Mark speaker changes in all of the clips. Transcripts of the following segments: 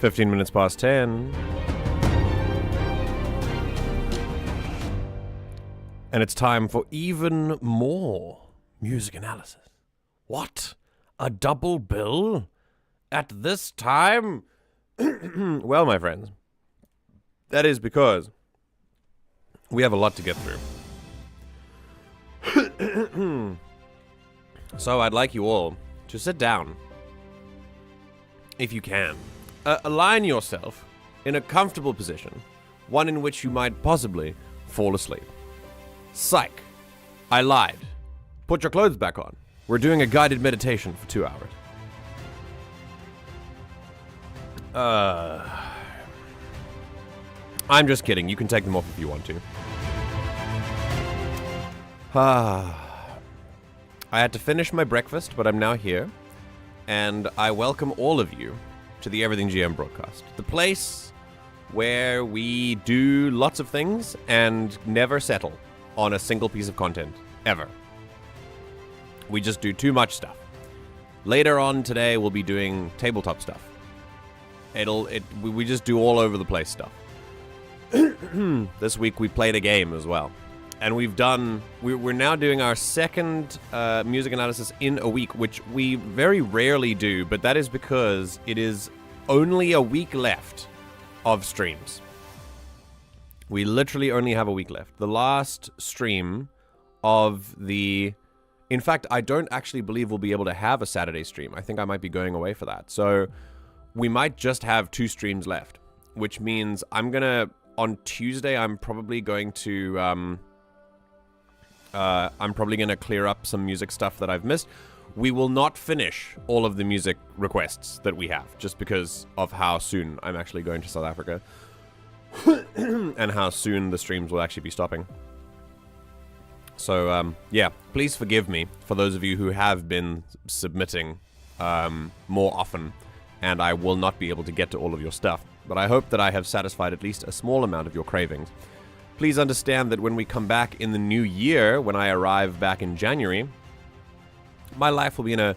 Speaker 1: 15 minutes past 10. And it's time for even more music analysis. What? A double bill? At this time? Well, my friends, that is because we have a lot to get through. So I'd like you all to sit down, if you can. Align yourself in a comfortable position, one in which you might possibly fall asleep. Psych. I lied. Put your clothes back on. We're doing a guided meditation for 2 hours. I'm just kidding. You can take them off if you want to. I had to finish my breakfast, but I'm now here. And I welcome all of you to the Everything GM broadcast. The place where we do lots of things and never settle on a single piece of content. Ever. We just do too much stuff. Later on today, we'll be doing tabletop stuff. We just do all over the place stuff. This week we played a game as well. And we're now doing our second music analysis in a week, which we very rarely do, but that is because it is only a week left of streams. We literally only have a week left. The last stream of the... In fact, I don't actually believe we'll be able to have a Saturday stream. I think I might be going away for that. So we might just have 2 streams left, which means on Tuesday, I'm probably going to clear up some music stuff that I've missed. We will not finish all of the music requests that we have, just because of how soon I'm actually going to South Africa and how soon the streams will actually be stopping. So, yeah, please forgive me for those of you who have been submitting more often, and I will not be able to get to all of your stuff. But I hope that I have satisfied at least a small amount of your cravings. Please understand that when we come back in the new year, when I arrive back in January, my life will be in a...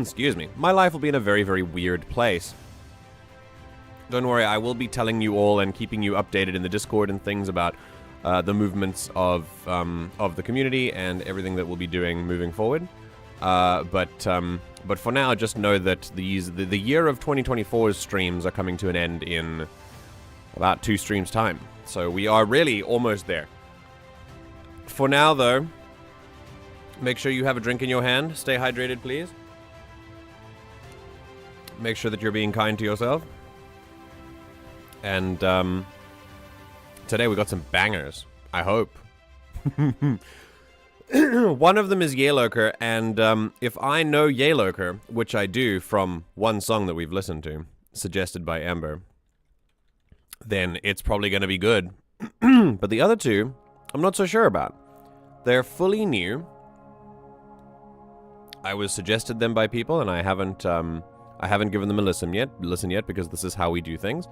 Speaker 1: excuse me. My life will be in a very, very weird place. Don't worry, I will be telling you all and keeping you updated in the Discord and things about the movements of the community and everything that we'll be doing moving forward. But for now, just know that the year of 2024's streams are coming to an end in about 2 streams' time. So we are really almost there. For now, though, make sure you have a drink in your hand. Stay hydrated, please. Make sure that you're being kind to yourself. And today we got some bangers, I hope. One of them is Yaelokre, and if I know Yaelokre, which I do from one song that we've listened to, suggested by Amber, then it's probably going to be good. But the other 2, I'm not so sure about. They're fully new. I was suggested them by people, and I haven't given them a listen yet because this is how we do things.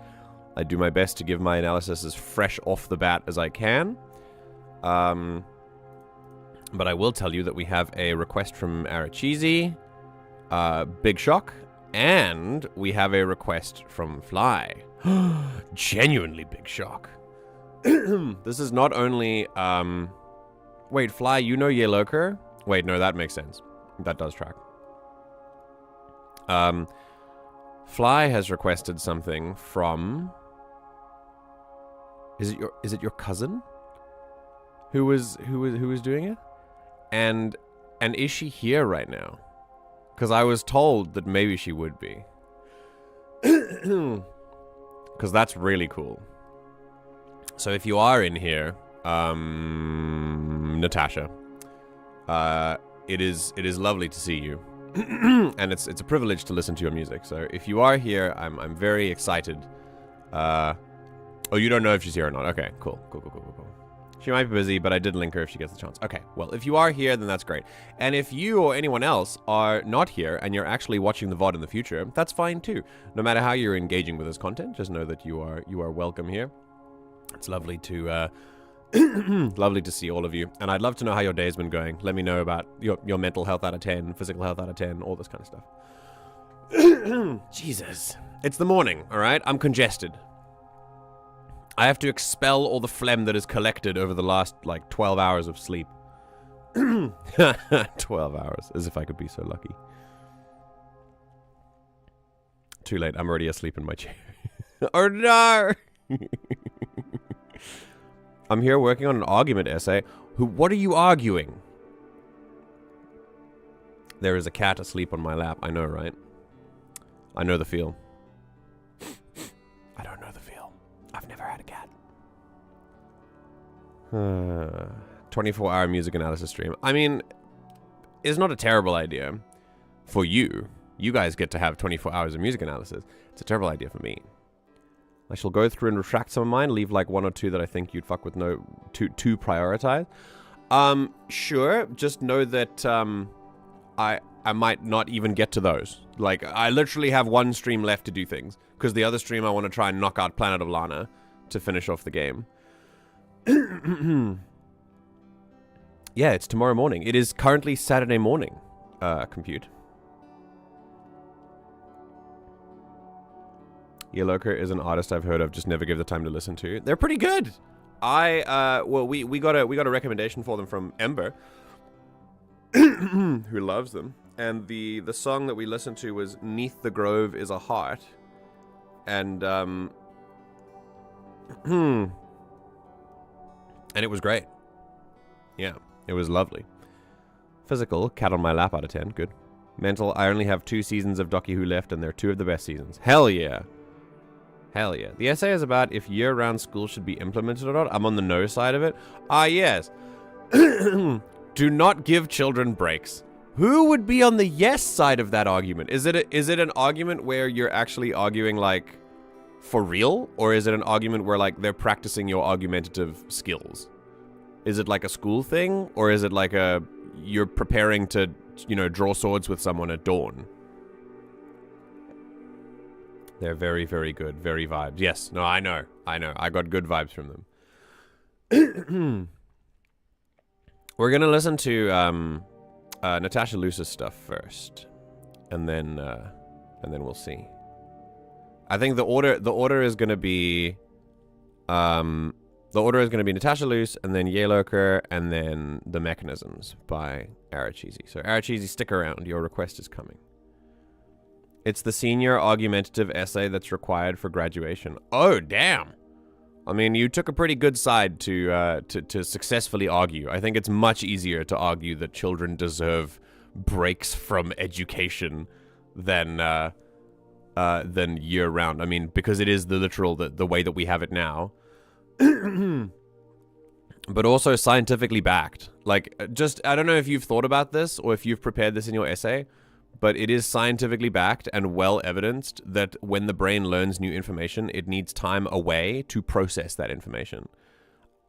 Speaker 1: I do my best to give my analysis as fresh off the bat as I can. But I will tell you that we have a request from Arachizi, Big Shock, and we have a request from Fly. Genuinely Big Shock. This is not only... Wait, Fly, you know Yaelokre? Wait, no, that makes sense. That does track. Fly has requested something from... Is it your cousin? Who was doing it? And is she here right now? Because I was told that maybe she would be. Because that's really cool. So if you are in here, Natasha, it is lovely to see you. And it's a privilege to listen to your music. So if you are here, I'm very excited. Oh, you don't know if she's here or not. Okay, cool. She might be busy, but I did link her if she gets the chance. Okay, well, if you are here, then that's great. And if you or anyone else are not here and you're actually watching the VOD in the future, that's fine too. No matter how you're engaging with this content, just know that you are welcome here. It's lovely to lovely to see all of you. And I'd love to know how your day's been going. Let me know about your mental health out of 10, physical health out of 10, all this kind of stuff. Jesus. It's the morning, alright? I'm congested. I have to expel all the phlegm that is collected over the last, 12 hours of sleep. 12 hours, as if I could be so lucky. Too late, I'm already asleep in my chair. Oh no! I'm here working on an argument essay. What are you arguing? There is a cat asleep on my lap. I know, right? I know the feel. I don't know the feel. I've never had a cat. 24-hour music analysis stream. I mean, it's not a terrible idea for you. You guys get to have 24 hours of music analysis. It's a terrible idea for me. I shall go through and retract some of mine, leave like one or two that I think you'd fuck with, to prioritize. Sure, just know that I might not even get to those. Like, I literally have one stream left to do things, because the other stream I want to try and knock out Planet of Lana to finish off the game. Yeah, it's tomorrow morning. It is currently Saturday morning, compute. Yaelokre is an artist I've heard of, just never give the time to listen to. They're pretty good. Well, we got a recommendation for them from Ember, who loves them. And the song that we listened to was "Neath the Grove is a Heart," and and it was great. Yeah, it was lovely. Physical, cat on my lap out of 10, good. Mental, I only have 2 seasons of Doctor Who left, and they're 2 of the best seasons. Hell yeah. Hell yeah. The essay is about if year-round school should be implemented or not. I'm on the no side of it. Yes. Do not give children breaks. Who would be on the yes side of that argument? Is it an argument where you're actually arguing, like, for real? Or is it an argument where, like, they're practicing your argumentative skills? Is it like a school thing? Or is it like you're preparing to, draw swords with someone at dawn? They're very, very good. Very vibes. Yes. No, I know. I got good vibes from them. We're going to listen to Natasha Luce's stuff first. And then we'll see. I think the order is going to be Natasha Luce, and then Yaelokre, and then The Mechanisms by Aracheesy. So Aracheesy, stick around. Your request is coming. It's the senior argumentative essay that's required for graduation. Oh, damn. I mean, you took a pretty good side to successfully argue. I think it's much easier to argue that children deserve breaks from education than year-round. I mean, because it is the way that we have it now. But also scientifically backed. Like, I don't know if you've thought about this or if you've prepared this in your essay, but it is scientifically backed and well evidenced that when the brain learns new information, it needs time away to process that information.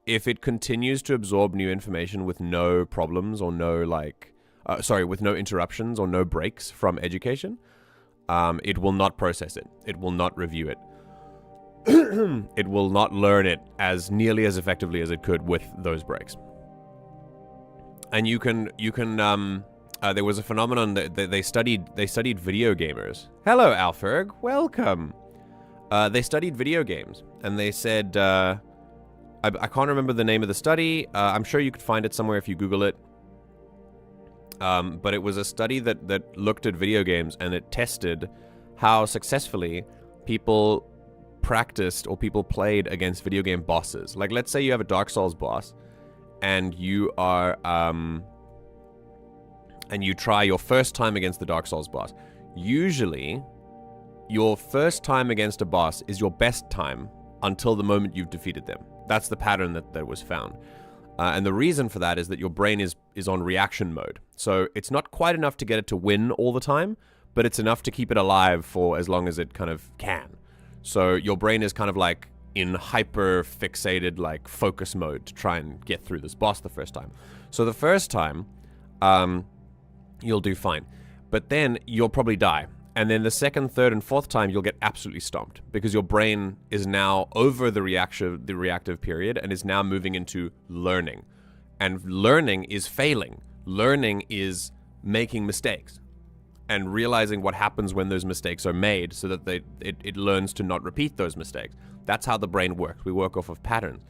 Speaker 1: If it continues to absorb new information with no problems or with no interruptions or no breaks from education, it will not process it. It will not review it. It will not learn it as nearly as effectively as it could with those breaks. And you can there was a phenomenon that they studied video gamers. Hello, Alferg. Welcome. They studied video games, and they said, I can't remember the name of the study. I'm sure you could find it somewhere if you Google it. But it was a study that looked at video games, and it tested how successfully people practiced or people played against video game bosses. Like, let's say you have a Dark Souls boss, and you are and you try your first time against the Dark Souls boss. Usually, your first time against a boss is your best time until the moment you've defeated them. That's the pattern that was found. And the reason for that is that your brain is on reaction mode. So it's not quite enough to get it to win all the time, but it's enough to keep it alive for as long as it kind of can. So your brain is kind of like in hyper fixated, like focus mode to try and get through this boss the first time. So the first time, you'll do fine. But then you'll probably die. And then the second, third, and fourth time, you'll get absolutely stomped because your brain is now over the reactive period and is now moving into learning. And learning is failing. Learning is making mistakes. and realizing what happens when those mistakes are made so that it learns to not repeat those mistakes. That's how the brain works. We work off of patterns.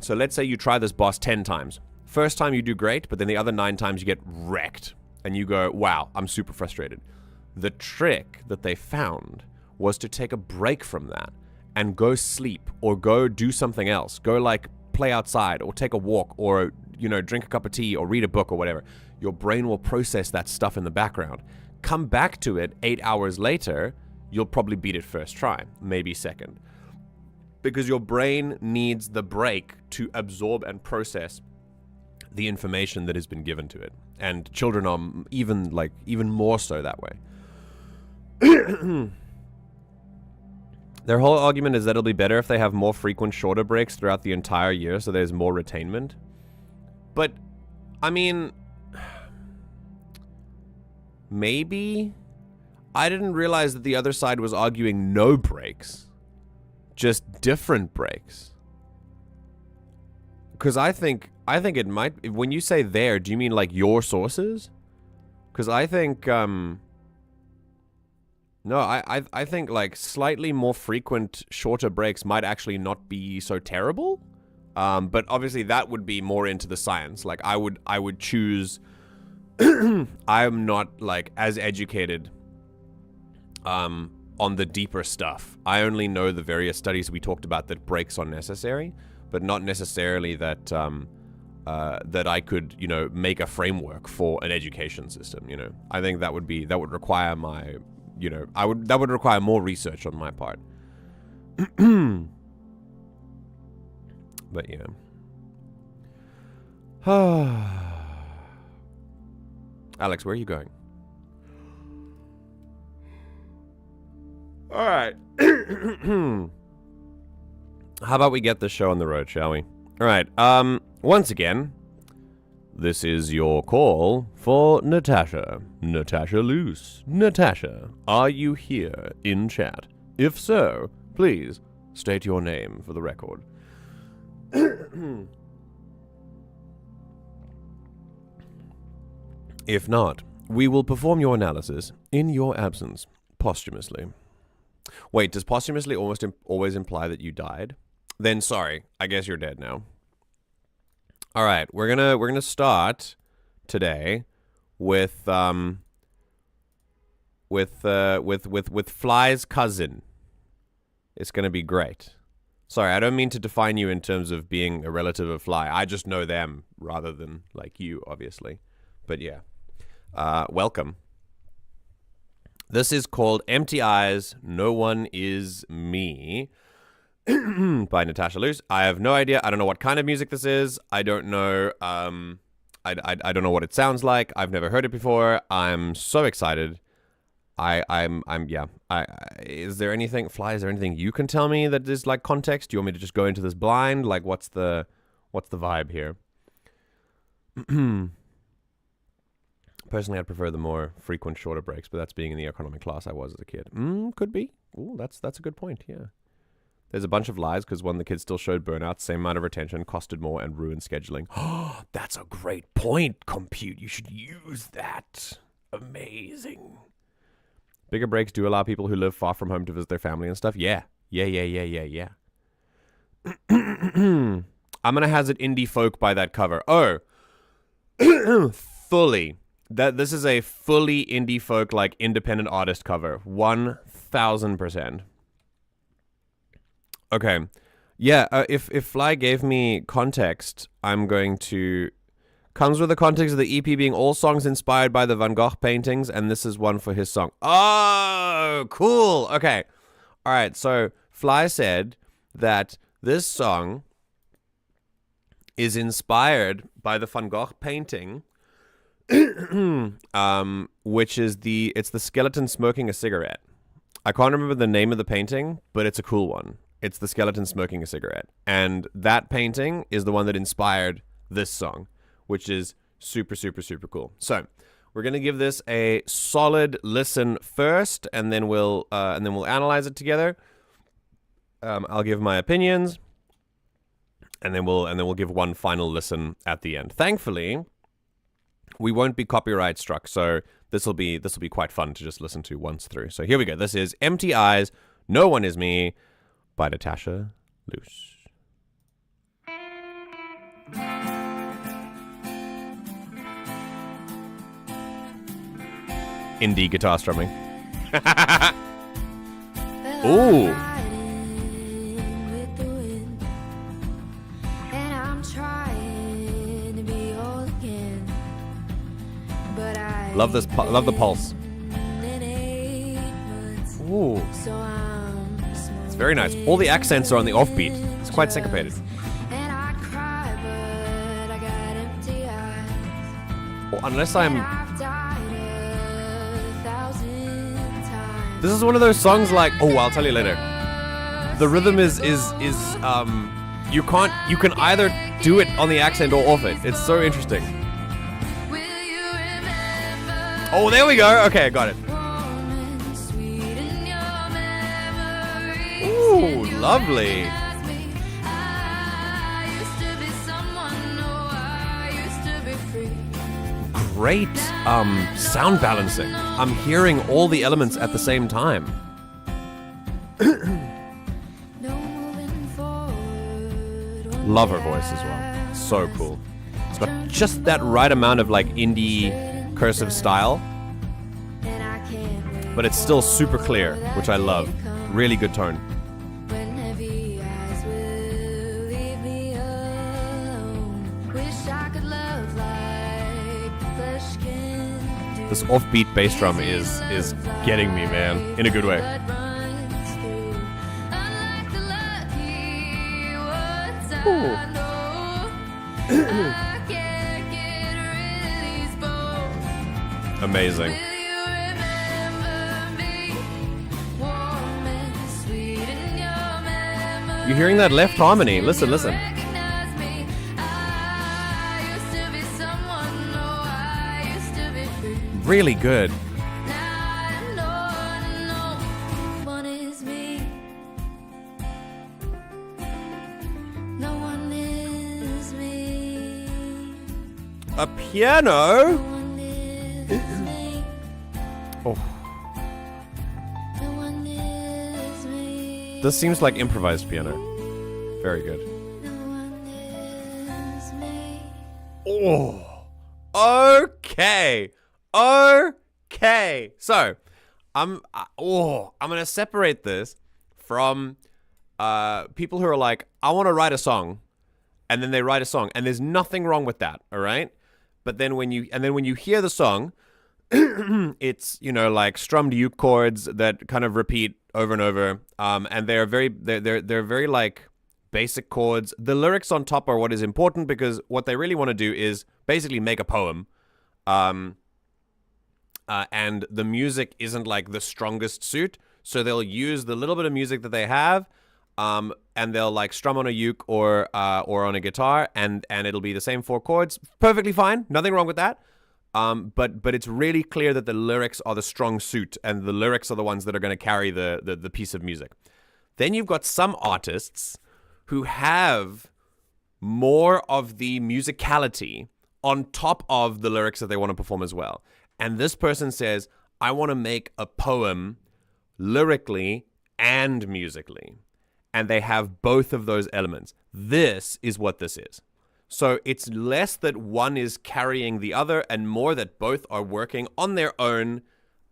Speaker 1: So let's say you try this boss 10 times. First time you do great, but then the other 9 times you get wrecked. And you go, wow, I'm super frustrated. The trick that they found was to take a break from that and go sleep or go do something else. Go like play outside or take a walk or, you know, drink a cup of tea or read a book or whatever. Your brain will process that stuff in the background. Come back to it 8 hours later, you'll probably beat it first try, maybe second. Because your brain needs the break to absorb and process the information that has been given to it. And children are even more so that way. Their whole argument is that it'll be better if they have more frequent shorter breaks throughout the entire year so there's more retainment. But, I mean, maybe? I didn't realize that the other side was arguing no breaks. Just different breaks. Because I think it might... When you say there, do you mean like your sources? Because I think... No, I think like slightly more frequent, shorter breaks might actually not be so terrible. But obviously that would be more into the science. Like I would choose... I'm not like as educated on the deeper stuff. I only know the various studies we talked about that breaks are necessary, but not necessarily that that I could, you know, make a framework for an education system. You know, I think that would require my, you know, that would require more research on my part. But yeah. Alex, where are you going? All right. How about we get this show on the road, shall we? All right. Once again, this is your call for Natasha. Natasha Luce. Natasha, are you here in chat? If so, please state your name for the record. If not, we will perform your analysis in your absence, posthumously. Wait, does posthumously almost always imply that you died? Then sorry, I guess you're dead now. All right, we're gonna start today with Fly's cousin. It's gonna be great. Sorry, I don't mean to define you in terms of being a relative of Fly. I just know them rather than like you, obviously. But yeah, welcome. This is called Empty Eyes, No One Is Me by Natasha Luce. I have no idea. I don't know what kind of music this is. I don't know. I don't know what it sounds like. I've never heard it before. I'm so excited. Is there anything, Fly, is there anything you can tell me that is like context? Do you want me to just go into this blind? Like, what's the vibe here? Personally, I'd prefer the more frequent, shorter breaks, but that's being in the economic class I was as a kid. Could be. Ooh, that's a good point, yeah. There's a bunch of lies, because one, the kids still showed burnout, same amount of retention, costed more, and ruined scheduling. Oh, that's a great point, Compute. You should use that. Amazing. Bigger breaks do allow people who live far from home to visit their family and stuff. Yeah. I'm going to hazard indie folk by that cover. Oh. Fully. This is a fully indie folk, like, independent artist cover. 1000%. Okay. Yeah, if Fly gave me context, I'm going to... Comes with the context of the EP being all songs inspired by the Van Gogh paintings, and this is one for his song. Oh, cool. Okay. All right, so Fly said that this song is inspired by the Van Gogh painting... which is it's the skeleton smoking a cigarette. I can't remember the name of the painting, but it's a cool one. It's the skeleton smoking a cigarette. And that painting is the one that inspired this song, which is super, super, super cool. So we're going to give this a solid listen first, and then we'll analyze it together. I'll give my opinions, and then we'll give one final listen at the end. Thankfully, we won't be copyright struck, so this will be quite fun to just listen to once through. So here we go. This is Empty Eyes, No One Is Me by Natasha Luce. Indie guitar strumming. Ooh. Love this. Love the pulse. Ooh. It's very nice. All the accents are on the offbeat. It's quite syncopated. Well, unless I'm... This is one of those songs like... Oh, I'll tell you later. The rhythm is you can either do it on the accent or off it. It's so interesting. Oh, there we go. Okay, got it. Ooh, lovely. Great sound balancing. I'm hearing all the elements at the same time. Love her voice as well. So cool. It's got just that right amount of like indie cursive style, but it's still super clear, which I love. Really good tone. This offbeat bass drum is getting me, man, in a good way. Amazing. You're hearing that left harmony. Listen, listen. Really good. A piano? Oh. This seems like improvised piano. Very good. Oh. Okay. Okay. So, I'm gonna separate this from people who are like, I want to write a song, and then they write a song, and there's nothing wrong with that, all right? But then when you hear the song, it's, you know, like strummed uke chords that kind of repeat over and over, and they're very like basic chords. The lyrics on top are what is important, because what they really want to do is basically make a poem, and the music isn't like the strongest suit, so they'll use the little bit of music that they have, and they'll like strum on a uke or on a guitar, and it'll be the same four chords. Perfectly fine, nothing wrong with that. But it's really clear that the lyrics are the strong suit, and the lyrics are the ones that are going to carry the piece of music. Then you've got some artists who have more of the musicality on top of the lyrics that they want to perform as well. And this person says, I want to make a poem lyrically and musically. And they have both of those elements. This is what this is. So it's less that one is carrying the other, and more that both are working on their own,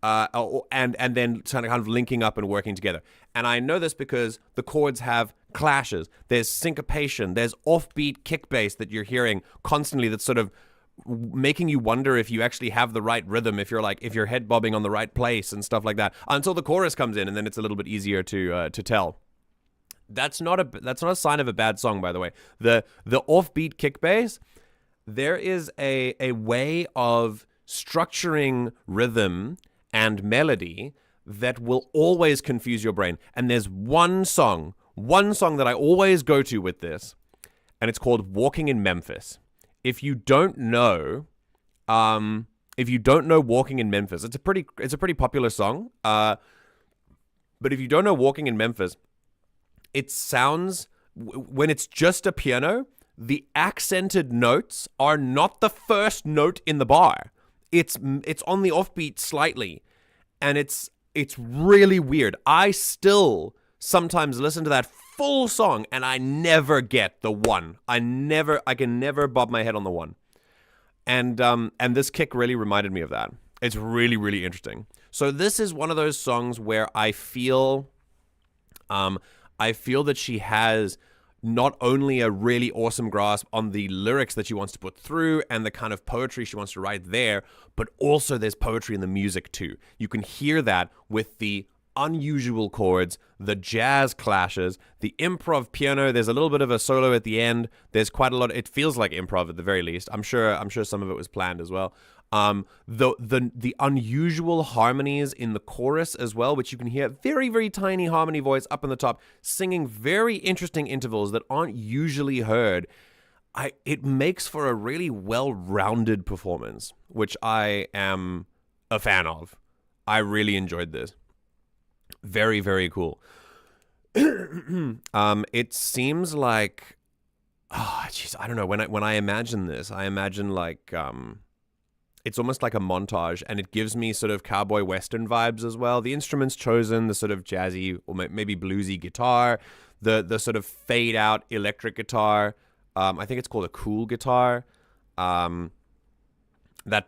Speaker 1: and then kind of linking up and working together. And I know this because the chords have clashes. There's syncopation. There's offbeat kick bass that you're hearing constantly, that's sort of making you wonder if you actually have the right rhythm, if you're head bobbing on the right place and stuff like that, until the chorus comes in, and then it's a little bit easier to tell. That's not a sign of a bad song, by the way. The offbeat kick bass, there is a way of structuring rhythm and melody that will always confuse your brain. And there's one song that I always go to with this, and it's called "Walking in Memphis." If you don't know "Walking in Memphis," it's a pretty popular song. But if you don't know "Walking in Memphis," it sounds, when it's just a piano, the accented notes are not the first note in the bar. it's on the offbeat slightly, and it's really weird. I still sometimes listen to that full song and I never get the one. I can never bob my head on the one. And this kick really reminded me of that. It's really, really interesting. So this is one of those songs where I feel that she has not only a really awesome grasp on the lyrics that she wants to put through and the kind of poetry she wants to write there, but also there's poetry in the music too. You can hear that with the unusual chords, the jazz clashes, the improv piano. There's a little bit of a solo at the end. There's quite a lot. It feels like improv at the very least. I'm sure some of it was planned as well. The unusual harmonies in the chorus as well, which you can hear very, very tiny harmony voice up on the top, singing very interesting intervals that aren't usually heard. It makes for a really well-rounded performance, which I am a fan of. I really enjoyed this. Very, very cool. It seems like, I don't know. When I imagine this, I imagine like, it's almost like a montage, and it gives me sort of cowboy western vibes as well. The instruments chosen, the sort of jazzy or maybe bluesy guitar, the sort of fade out electric guitar. I think it's called a cool guitar. That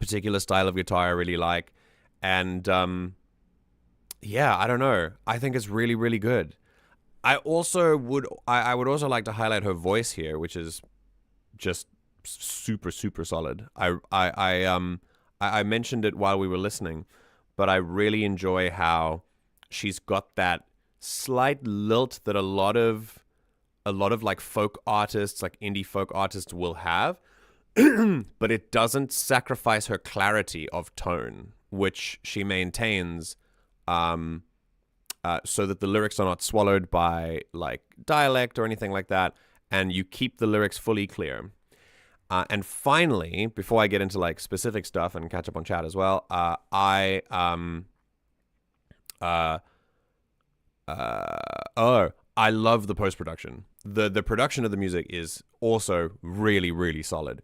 Speaker 1: particular style of guitar I really like, and yeah, I don't know. I think it's really, really good. I would also like to highlight her voice here, which is just super, super solid. I mentioned it while we were listening, but I really enjoy how she's got that slight lilt that a lot of like folk artists, like indie folk artists will have, but it doesn't sacrifice her clarity of tone, which she maintains, so that the lyrics are not swallowed by like dialect or anything like that, and you keep the lyrics fully clear. And finally, before I get into like specific stuff and catch up on chat as well, I love the post-production. The production of the music is also really, really solid.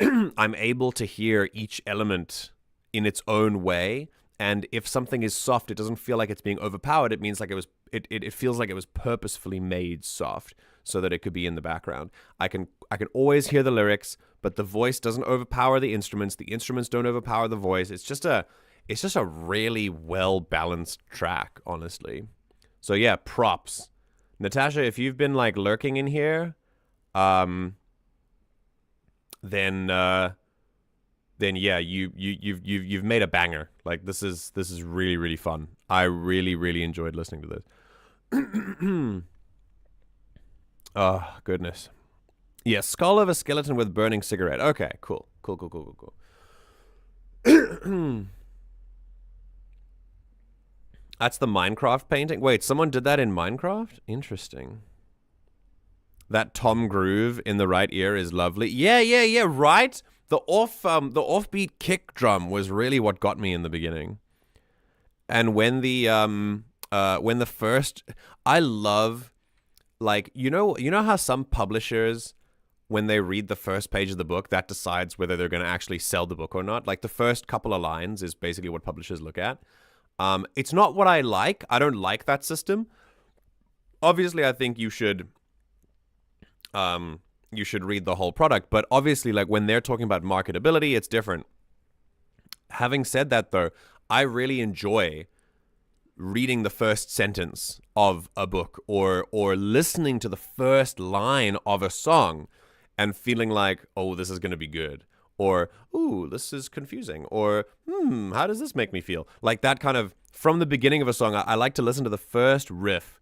Speaker 1: I'm able to hear each element in its own way, and if something is soft, it doesn't feel like it's being overpowered. It means like it feels like it was purposefully made soft so that it could be in the background. I can always hear the lyrics, but the voice doesn't overpower the instruments. The instruments don't overpower the voice. It's just a really well balanced track, honestly. So yeah, props. Natasha, if you've been like lurking in here, then yeah, you've made a banger. Like this is really, really fun. I really, really enjoyed listening to this. Oh goodness. Yeah, skull of a skeleton with burning cigarette. Okay, cool. That's the Minecraft painting. Wait, someone did that in Minecraft? Interesting. That tom groove in the right ear is lovely. Yeah, right? The offbeat kick drum was really what got me in the beginning. And when the first, I love, like, you know how some publishers, when they read the first page of the book, that decides whether they're going to actually sell the book or not. Like the first couple of lines is basically what publishers look at. It's not what I like. I don't like that system. Obviously, I think you should read the whole product, but obviously, like when they're talking about marketability, it's different. Having said that, though, I really enjoy reading the first sentence of a book or listening to the first line of a song and feeling like, oh, this is going to be good. Or, ooh, this is confusing. Or, how does this make me feel? Like that kind of, from the beginning of a song, I like to listen to the first riff.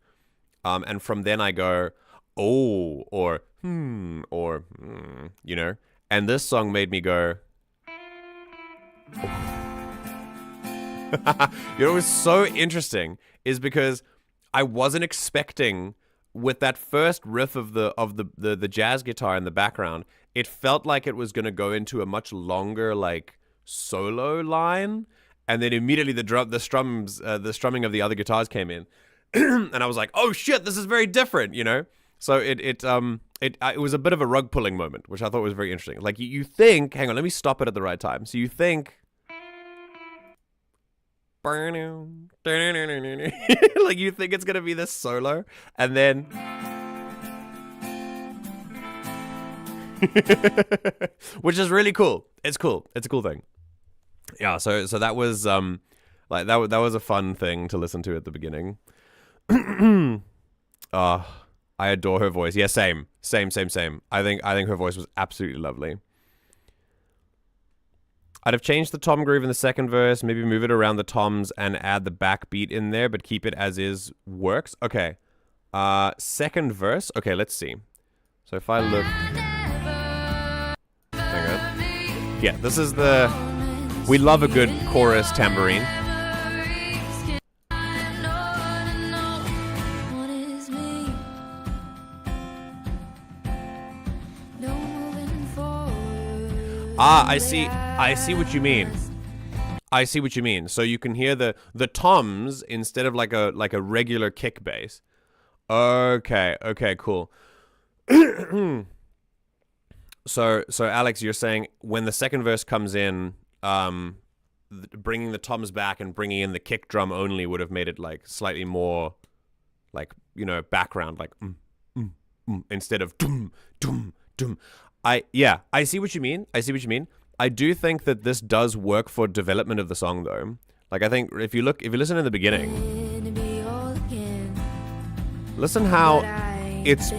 Speaker 1: And from then I go, oh, or, or, you know. And this song made me go, oh. You know what was so interesting is because I wasn't expecting, with that first riff of the jazz guitar in the background, it felt like it was going to go into a much longer like solo line, and then immediately the strumming of the other guitars came in, and I was like, oh shit, this is very different, you know. So it was a bit of a rug pulling moment, which I thought was very interesting. Like you think, hang on, let me stop it at the right time. So you think, like you think it's gonna be this solo, and then which is really cool. It's cool. It's a cool thing. Yeah. So that was like that was a fun thing to listen to at the beginning. I adore her voice. Yeah, same. I think her voice was absolutely lovely. I'd have changed the tom groove in the second verse, maybe move it around the toms and add the backbeat in there, but keep it as is works. Okay. Second verse. Okay, let's see. So if I look... Hang on. Yeah, this is the... We love a good chorus tambourine. I see what you mean. I see what you mean. So you can hear the toms instead of like a regular kick bass. Okay, cool. So Alex, you're saying when the second verse comes in, bringing the toms back and bringing in the kick drum only would have made it like slightly more, like, you know, background, like instead of dum dum dum. I see what you mean. I do think that this does work for development of the song, though. Like, I think if you listen in the beginning, listen how it's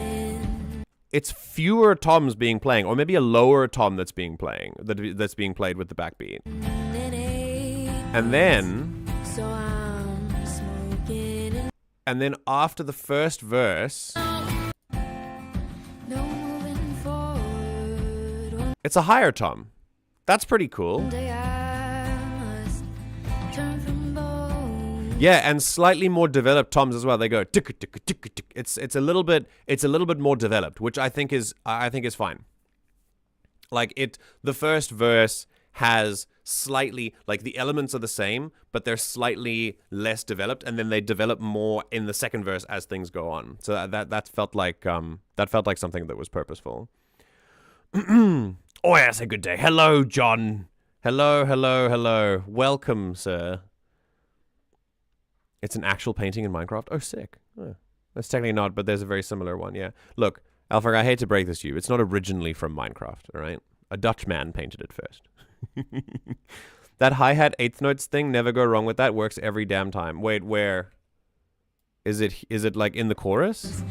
Speaker 1: fewer toms being playing, or maybe a lower tom that's being played with the backbeat, and then after the first verse, it's a higher tom. That's pretty cool. Yeah, and slightly more developed toms as well. They go tick tick tick tick. It's a little bit more developed, which I think is fine. Like the first verse has slightly, like, the elements are the same, but they're slightly less developed, and then they develop more in the second verse as things go on. So that felt like something that was purposeful. Oh, yes, a good day. Hello, John. Hello. Welcome, sir. It's an actual painting in Minecraft? Oh, sick. Oh, that's technically not, but there's a very similar one, yeah. Look, Alfred, I hate to break this to you. It's not originally from Minecraft, all right? A Dutch man painted it first. That hi-hat eighth notes thing, never go wrong with that. Works every damn time. Wait, where? Is it like in the chorus?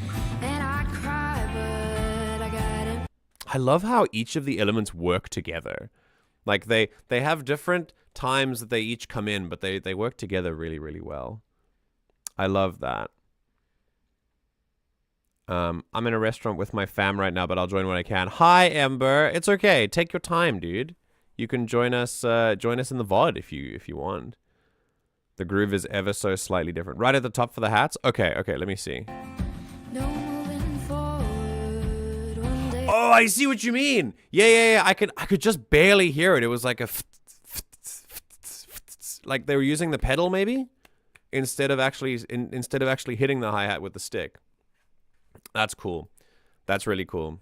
Speaker 1: I love how each of the elements work together. Like they have different times that they each come in, but they work together really, really well. I love that. I'm in a restaurant with my fam right now, but I'll join when I can. Hi, Ember. It's okay. Take your time, dude. You can join us in the VOD if you want. The groove is ever so slightly different. Right at the top for the hats? Okay, let me see. Oh, I see what you mean. Yeah. I could just barely hear it. It was like a like they were using the pedal maybe instead of actually hitting the hi-hat with the stick. That's cool. That's really cool.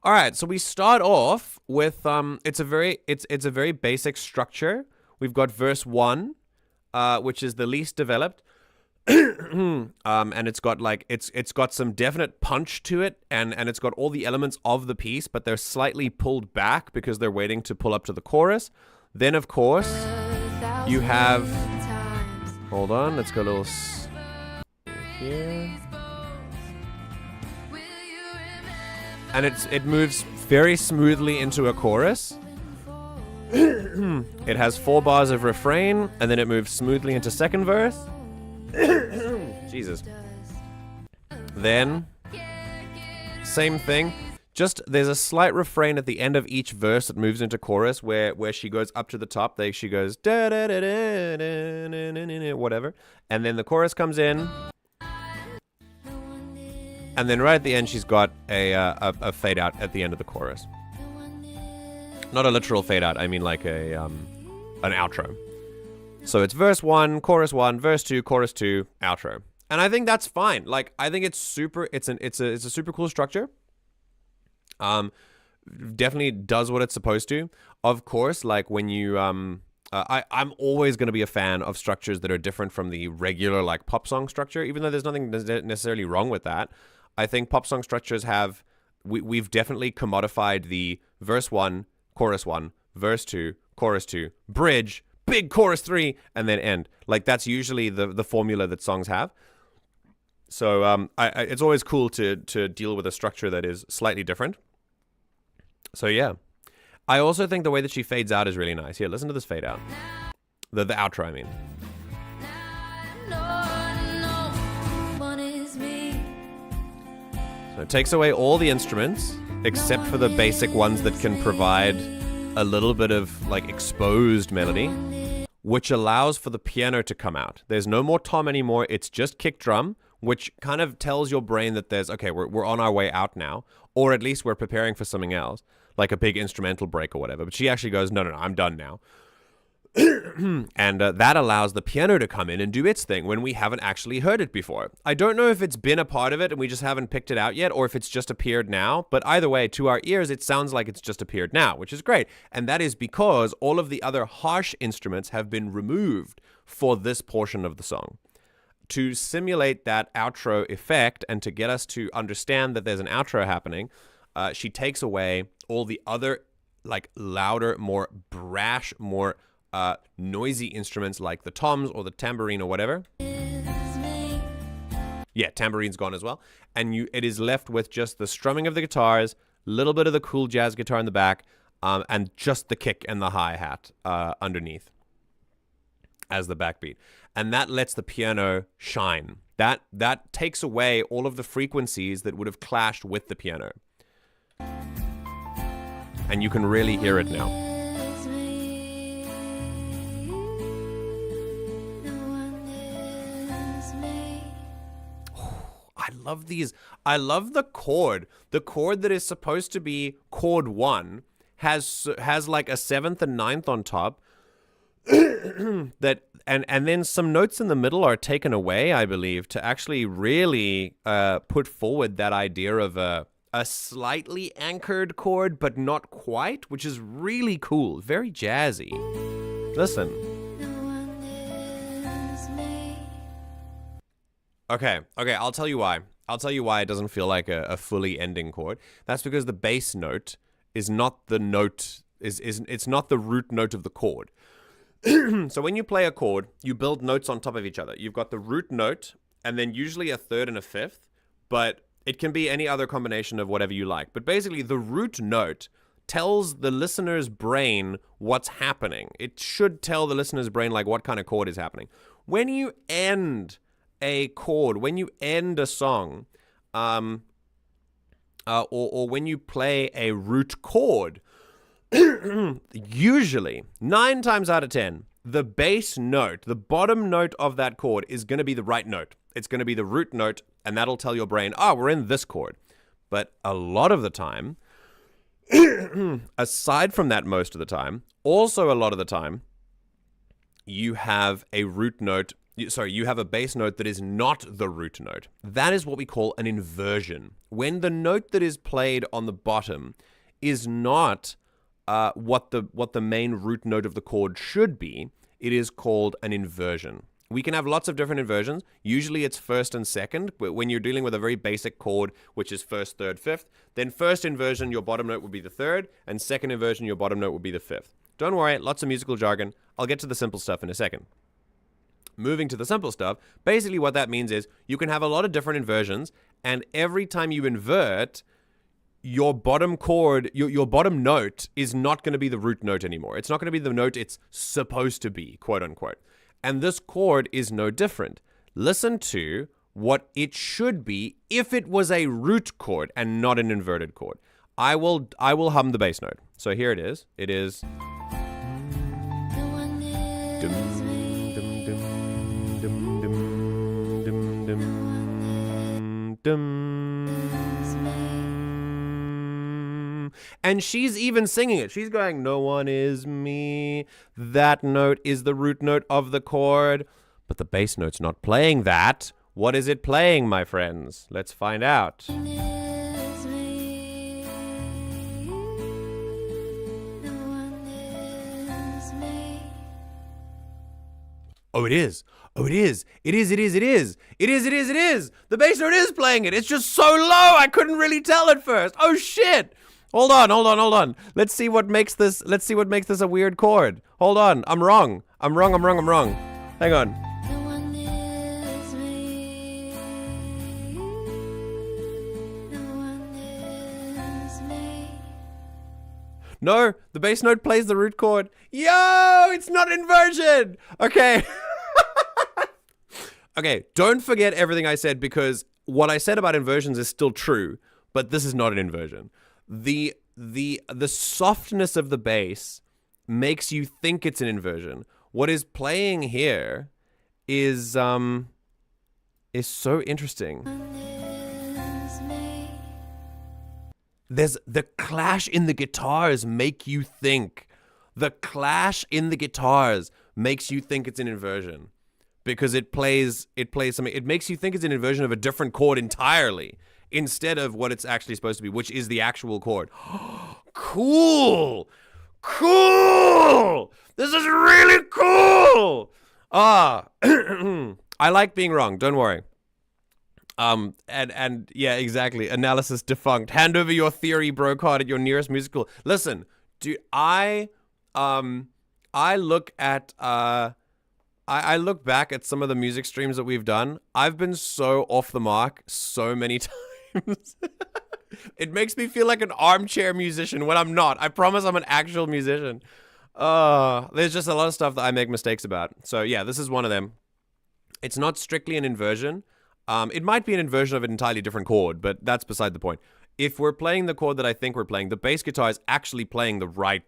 Speaker 1: All right, so we start off with it's a very basic structure. We've got verse 1, which is the least developed. And it's got some definite punch to it, and it's got all the elements of the piece, but they're slightly pulled back because they're waiting to pull up to the chorus. Then, of course, you have... Hold on, let's go a little... here. And it moves very smoothly into a chorus. It has 4 bars of refrain, and then it moves smoothly into second verse. Jesus. Then, same thing. Just, there's a slight refrain at the end of each verse that moves into chorus where she goes up to the top. She goes, da da da da da, whatever. And then the chorus comes in. And then right at the end, she's got a fade out at the end of the chorus. Not a literal fade out. I mean like an outro. So it's verse 1, verse 2, chorus 2, outro. And I think that's fine. Like, I think it's super. It's a super cool structure. Definitely does what it's supposed to. Of course, like when you I'm always going to be a fan of structures that are different from the regular like pop song structure, even though there's nothing necessarily wrong with that. I think pop song structures have, we've definitely commodified the verse 1, chorus 1, verse 2, chorus 2, bridge, big chorus 3, and then end. Like that's usually the formula that songs have. So it's always cool to deal with a structure that is slightly different. So yeah. I also think the way that she fades out is really nice. Here, listen to this fade out. The outro, I mean. So it takes away all the instruments, except for the basic ones that can provide a little bit of like exposed melody, which allows for the piano to come out. There's no more tom anymore. It's just kick drum, which kind of tells your brain that there's, okay, we're on our way out now, or at least we're preparing for something else, like a big instrumental break or whatever. But she actually goes, no, I'm done now. And that allows the piano to come in and do its thing when we haven't actually heard it before. I don't know if it's been a part of it and we just haven't picked it out yet, or if it's just appeared now. But either way, to our ears, it sounds like it's just appeared now, which is great. And that is because all of the other harsh instruments have been removed for this portion of the song. To simulate that outro effect and to get us to understand that there's an outro happening, she takes away all the other, like, louder, more brash, more noisy instruments like the toms or the tambourine or whatever. Yeah, tambourine's gone as well. And it is left with just the strumming of the guitars, a little bit of the cool jazz guitar in the back, and just the kick and the hi-hat underneath as the backbeat. And that lets the piano shine. That takes away all of the frequencies that would have clashed with the piano. And you can really hear it now. I love these. I love the chord. The chord that is supposed to be chord 1 has like a 7th and 9th on top. And then some notes in the middle are taken away, I believe, to actually really put forward that idea of a slightly anchored chord, but not quite, which is really cool. Very jazzy. Listen. Okay, I'll tell you why. I'll tell you why it doesn't feel like a fully ending chord. That's because the bass note is not the note, it's not the root note of the chord. So when you play a chord, you build notes on top of each other. You've got the root note, and then usually a 3rd and a 5th, but it can be any other combination of whatever you like. But basically, the root note tells the listener's brain what's happening. It should tell the listener's brain, like, what kind of chord is happening. When you end a chord, when you end a song, or when you play a root chord, usually 9 times out of 10, the bass note, the bottom note of that chord is going to be the right note. It's going to be the root note, and that'll tell your brain, we're in this chord. But a lot of the time, aside from that most of the time, also a lot of the time, you have a root note, you have a bass note that is not the root note. That is what we call an inversion. When the note that is played on the bottom is not what the main root note of the chord should be, it is called an inversion. We can have lots of different inversions. Usually it's 1st and 2nd, but when you're dealing with a very basic chord, which is 1st, 3rd, 5th, then 1st inversion, your bottom note would be the 3rd, and 2nd inversion, your bottom note would be the 5th. Don't worry, lots of musical jargon. I'll get to the simple stuff in a second. Moving to the simple stuff, basically what that means is you can have a lot of different inversions, and every time you invert, your bottom chord, your bottom note is not going to be the root note anymore. It's not going to be the note it's supposed to be, quote unquote. And this chord is no different. Listen to what it should be if it was a root chord and not an inverted chord. I will hum the bass note. So here it is. It is. And she's even singing it. She's going, no one is me. That note is the root note of the chord. But the bass note's not playing that. What is it playing, my friends? Let's find out. Oh, it is. Oh, it is. It is. It is. It is. It is. It is. It is. The bass note is playing it. It's just so low. I couldn't really tell at first. Oh shit. Hold on. Hold on. Hold on. Let's see what makes this. Let's see what makes this a weird chord. Hold on. I'm wrong. I'm wrong. I'm wrong. I'm wrong. Hang on. No, the bass note plays the root chord. Yo, it's not inversion. Okay. Okay, don't forget everything I said, because what I said about inversions is still true, but this is not an inversion. The softness of the bass makes you think it's an inversion. What is playing here is so interesting. There's the clash in the guitars make you think. The clash in the guitars makes you think it's an inversion, because it plays something. It makes you think it's an inversion of a different chord entirely, instead of what it's actually supposed to be, which is the actual chord. Cool. Cool. This is really cool. I like being wrong. Don't worry. And yeah, exactly. Analysis defunct. Hand over your theory, bro card, at your nearest musical. Listen, dude, I look at, I look back at some of the music streams that we've done. I've been so off the mark so many times. It makes me feel like an armchair musician when I'm not. I promise I'm an actual musician. There's just a lot of stuff that I make mistakes about. So yeah, this is one of them. It's not strictly an inversion. It might be an inversion of an entirely different chord, but that's beside the point. If we're playing the chord that I think we're playing, the bass guitar is actually playing the right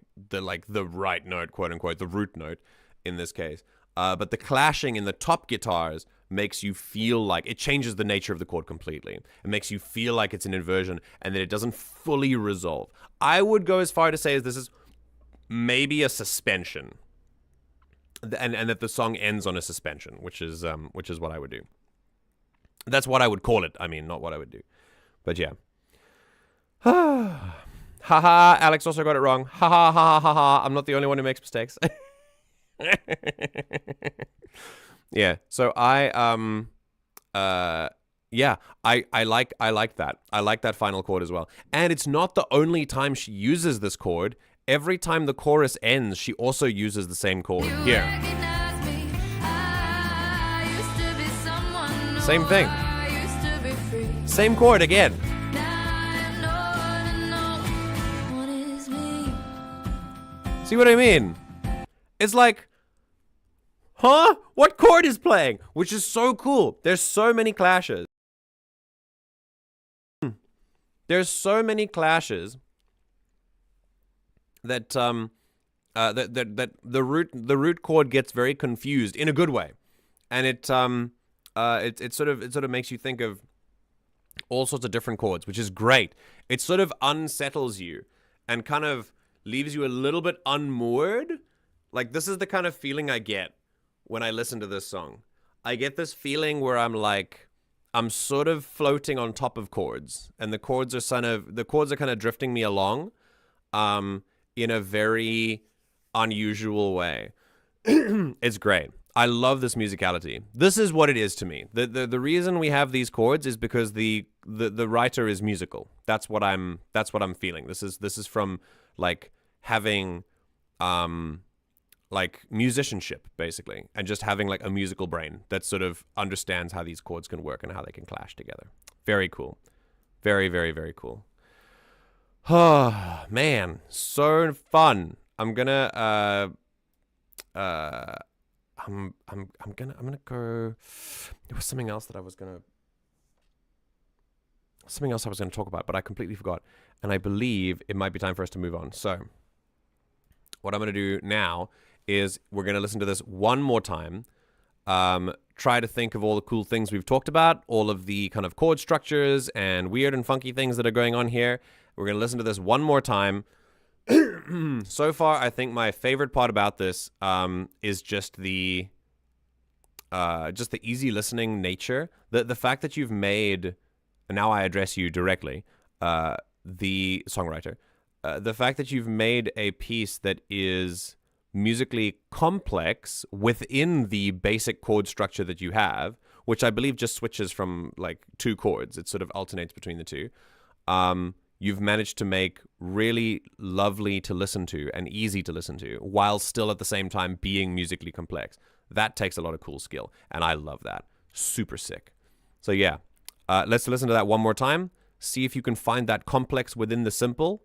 Speaker 1: note, quote unquote, the root note in this case. But the clashing in the top guitars makes you feel like it changes the nature of the chord completely. It makes you feel like it's an inversion and that it doesn't fully resolve. I would go as far to say as this is maybe a suspension, and that the song ends on a suspension, which is what I would do. That's what I would call it. I mean, not what I would do. But yeah. Haha, Alex also got it wrong. Ha ha ha ha ha. I'm not the only one who makes mistakes. Yeah. So I like that. I like that final chord as well. And it's not the only time she uses this chord. Every time the chorus ends, she also uses the same chord. Here. Same thing. Same chord again. See what I mean? It's like, huh? What chord is playing? Which is so cool. There's so many clashes. There's so many clashes that that the root chord gets very confused in a good way, and it sort of makes you think of all sorts of different chords, which is great. It sort of unsettles you and kind of leaves you a little bit unmoored. Like, this is the kind of feeling I get when I listen to this song. I get this feeling where I'm like, I'm sort of floating on top of chords, and the chords are kind of drifting me along, in a very unusual way. It's great. I love this musicality. This is what it is to me. The reason we have these chords is because the writer is musical. That's what I'm feeling. This is from like having like musicianship, basically, and just having like a musical brain that sort of understands how these chords can work and how they can clash together. Very cool. Very, very, very cool. Oh man, so fun. I'm gonna go. There was something else I was gonna talk about, but I completely forgot, and I believe it might be time for us to move on. So what I'm gonna do now is we're gonna listen to this one more time. Try to think of all the cool things we've talked about, all of the kind of chord structures and weird and funky things that are going on here. We're gonna listen to this one more time. So far, I think my favorite part about this is just the easy listening nature. The fact that you've made, and now I address you directly, the songwriter, the fact that you've made a piece that is musically complex within the basic chord structure that you have, which I believe just switches from like 2 chords. It sort of alternates between the two. You've managed to make really lovely to listen to and easy to listen to while still at the same time being musically complex. That takes a lot of cool skill, and I love that. Super sick. So yeah, let's listen to that one more time. See if you can find that complex within the simple,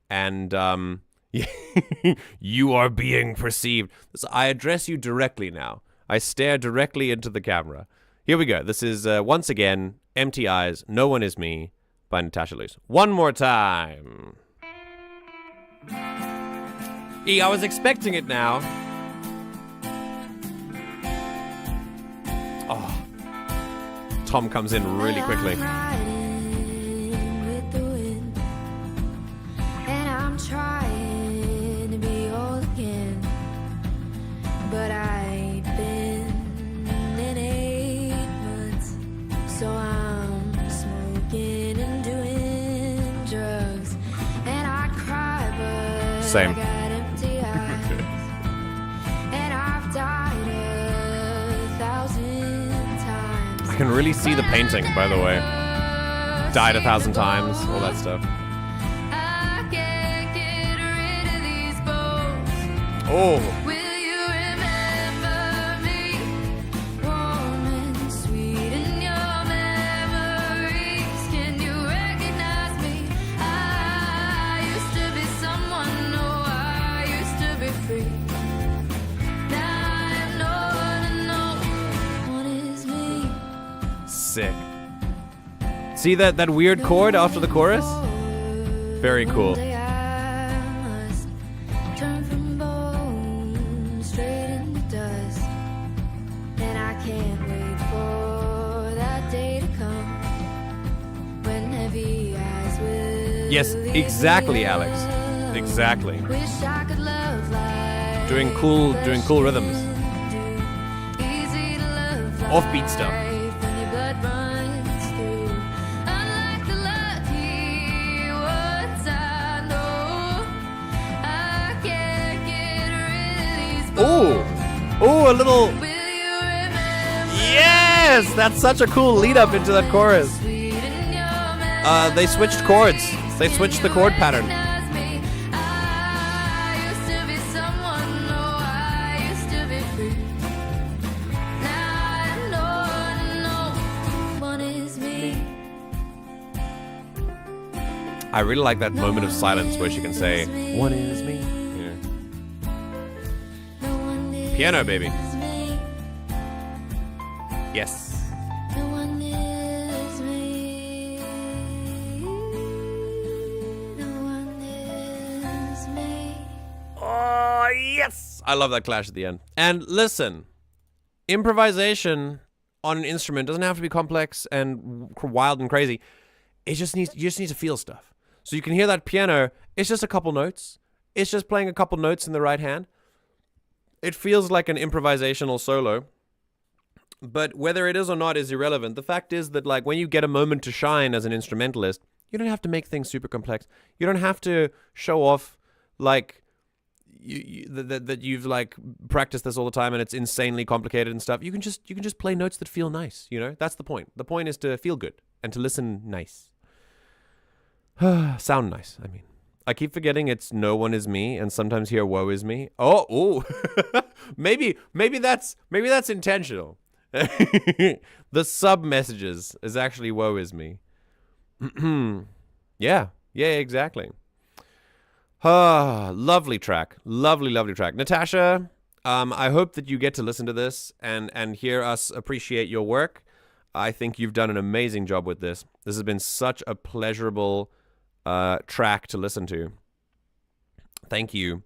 Speaker 1: and you are being perceived. So I address you directly now. I stare directly into the camera. Here we go. This is, once again, Empty Eyes, No One Is Me by Natasha Luce. One more time. I was expecting it now. Oh. Tom comes in really quickly.
Speaker 2: But I've been in 8 months, so I'm smoking and doing drugs, and I cry, but
Speaker 1: Same.
Speaker 2: I got empty eyes, and I've died 1,000 times.
Speaker 1: I can really see the painting, by the way. Died 1,000 times, all that stuff.
Speaker 2: I can't get rid of these bones.
Speaker 1: Oh. Sick. See that weird chord after the chorus? Very cool. Yes, exactly, Alex. Exactly. Doing cool rhythms. Offbeat stuff. Oh, a little. Yes, that's such a cool lead up into that chorus. They switched chords. They switched the chord pattern. I really like that moment of silence where she can say, "One is me." Yeah. Piano, baby. Yes. Oh, yes! I love that clash at the end. And listen, improvisation on an instrument doesn't have to be complex and wild and crazy. You just need to feel stuff. So you can hear that piano, it's just a couple notes. It's just playing a couple notes in the right hand. It feels like an improvisational solo. But whether it is or not is irrelevant. The fact is that, like, when you get a moment to shine as an instrumentalist, you don't have to make things super complex. You don't have to show off, like, that you've, like, practiced this all the time and it's insanely complicated and stuff. You can just play notes that feel nice, you know? That's the point. The point is to feel good and to listen nice. Sound nice, I mean. I keep forgetting it's No One Is Me and sometimes hear Woe Is Me. Oh, maybe that's intentional. The sub messages is actually Woe Is Me. Yeah, exactly. Lovely track. Lovely track. Natasha, I hope that you get to listen to this and hear us appreciate your work. I think you've done an amazing job with this. This has been such a pleasurable track to listen to. Thank you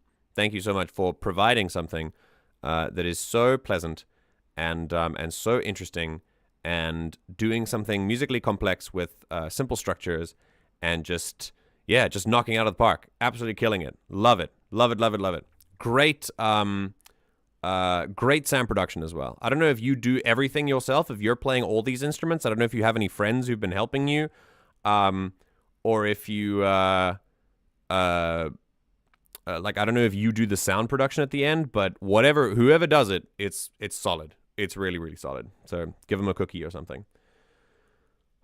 Speaker 1: so much for providing something that is so pleasant and so interesting, and doing something musically complex with simple structures, and just knocking out of the park. Absolutely killing it. Love it. Great great sound production as well. I don't know if you do everything yourself, if you're playing all these instruments. I don't know if you have any friends who've been helping you. Or if you like, I don't know if you do the sound production at the end, but whoever does it, it's solid. It's really, really solid. So give them a cookie or something.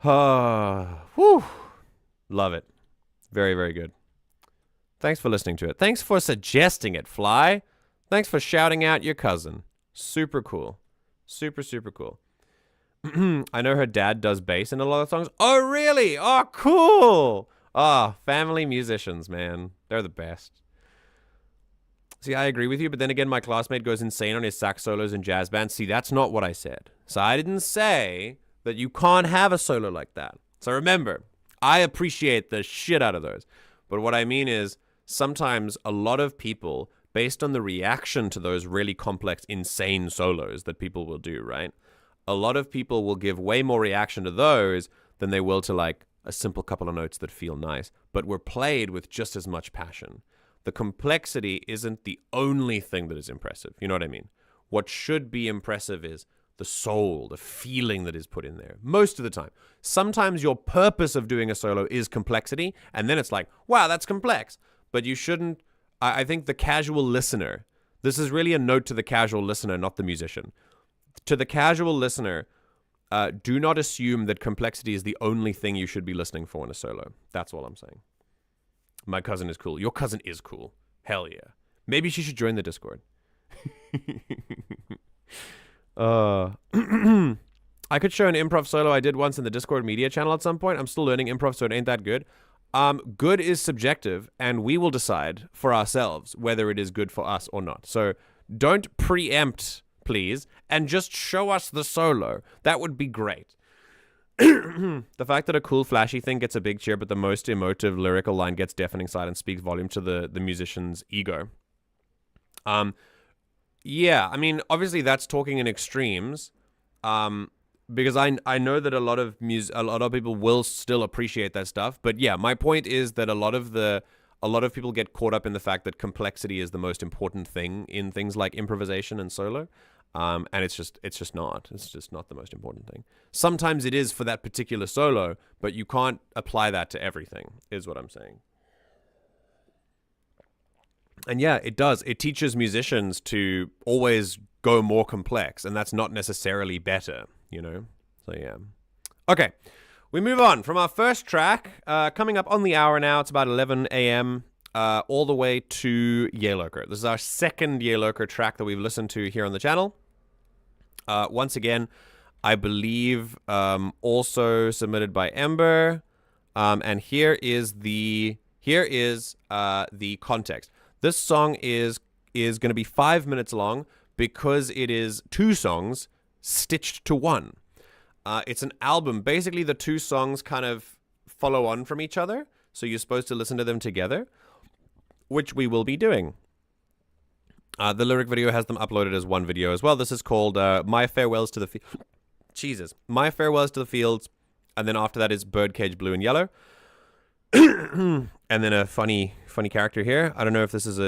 Speaker 1: Whew. Love it. Very, very good. Thanks for listening to it. Thanks for suggesting it, Fly. Thanks for shouting out your cousin. Super cool. Super, super cool. I know her dad does bass in a lot of songs. Oh, really? Oh, cool. Oh, family musicians, man. They're the best. See, I agree with you, but then again, my classmate goes insane on his sax solos in jazz bands. See, that's not what I said. So I didn't say that you can't have a solo like that. So remember, I appreciate the shit out of those. But what I mean is, sometimes a lot of people, based on the reaction to those really complex, insane solos that people will do, right? A lot of people will give way more reaction to those than they will to like a simple couple of notes that feel nice, but were played with just as much passion. The complexity isn't the only thing that is impressive. You know what I mean? What should be impressive is the soul, the feeling that is put in there. Most of the time. Sometimes your purpose of doing a solo is complexity, and then it's like, wow, that's complex. But you shouldn't, I think the casual listener, this is really a note to the casual listener, not the musician. To the casual listener, do not assume that complexity is the only thing you should be listening for in a solo. That's all I'm saying. My cousin is cool. Your cousin is cool. Hell yeah. Maybe she should join the Discord. I could show an improv solo I did once in the Discord media channel at some point. I'm still learning improv, so it ain't that good. Good is subjective, and we will decide for ourselves whether it is good for us or not. So don't preempt, please, and just show us the solo. That would be great. The fact that a cool flashy thing gets a big cheer, but the most emotive lyrical line gets deafening silence speaks volume to the musician's ego. Yeah, I mean, obviously that's talking in extremes, because I know that a lot of people will still appreciate that stuff. But yeah, my point is that a lot of people get caught up in the fact that complexity is the most important thing in things like improvisation and solo. And it's just not the most important thing. Sometimes it is for that particular solo, but you can't apply that to everything, is what I'm saying. And yeah, it does. It teaches musicians to always go more complex, and that's not necessarily better, you know? So yeah. Okay, we move on from our first track, coming up on the hour now. It's about 11 a.m., all the way to Yaelokre. This is our second Yaelokre track that we've listened to here on the channel. Once again, I believe also submitted by Ember. And here is the context. This song is going to be 5 minutes long because it is two songs stitched to one. It's an album. Basically, the two songs kind of follow on from each other, so you're supposed to listen to them together, which we will be doing. The lyric video has them uploaded as one video as well. This is called My Farewells to the My Farewells to the Fields, and then after that is Birdcage Blue and Yellow. And then a funny character here. I don't know if this is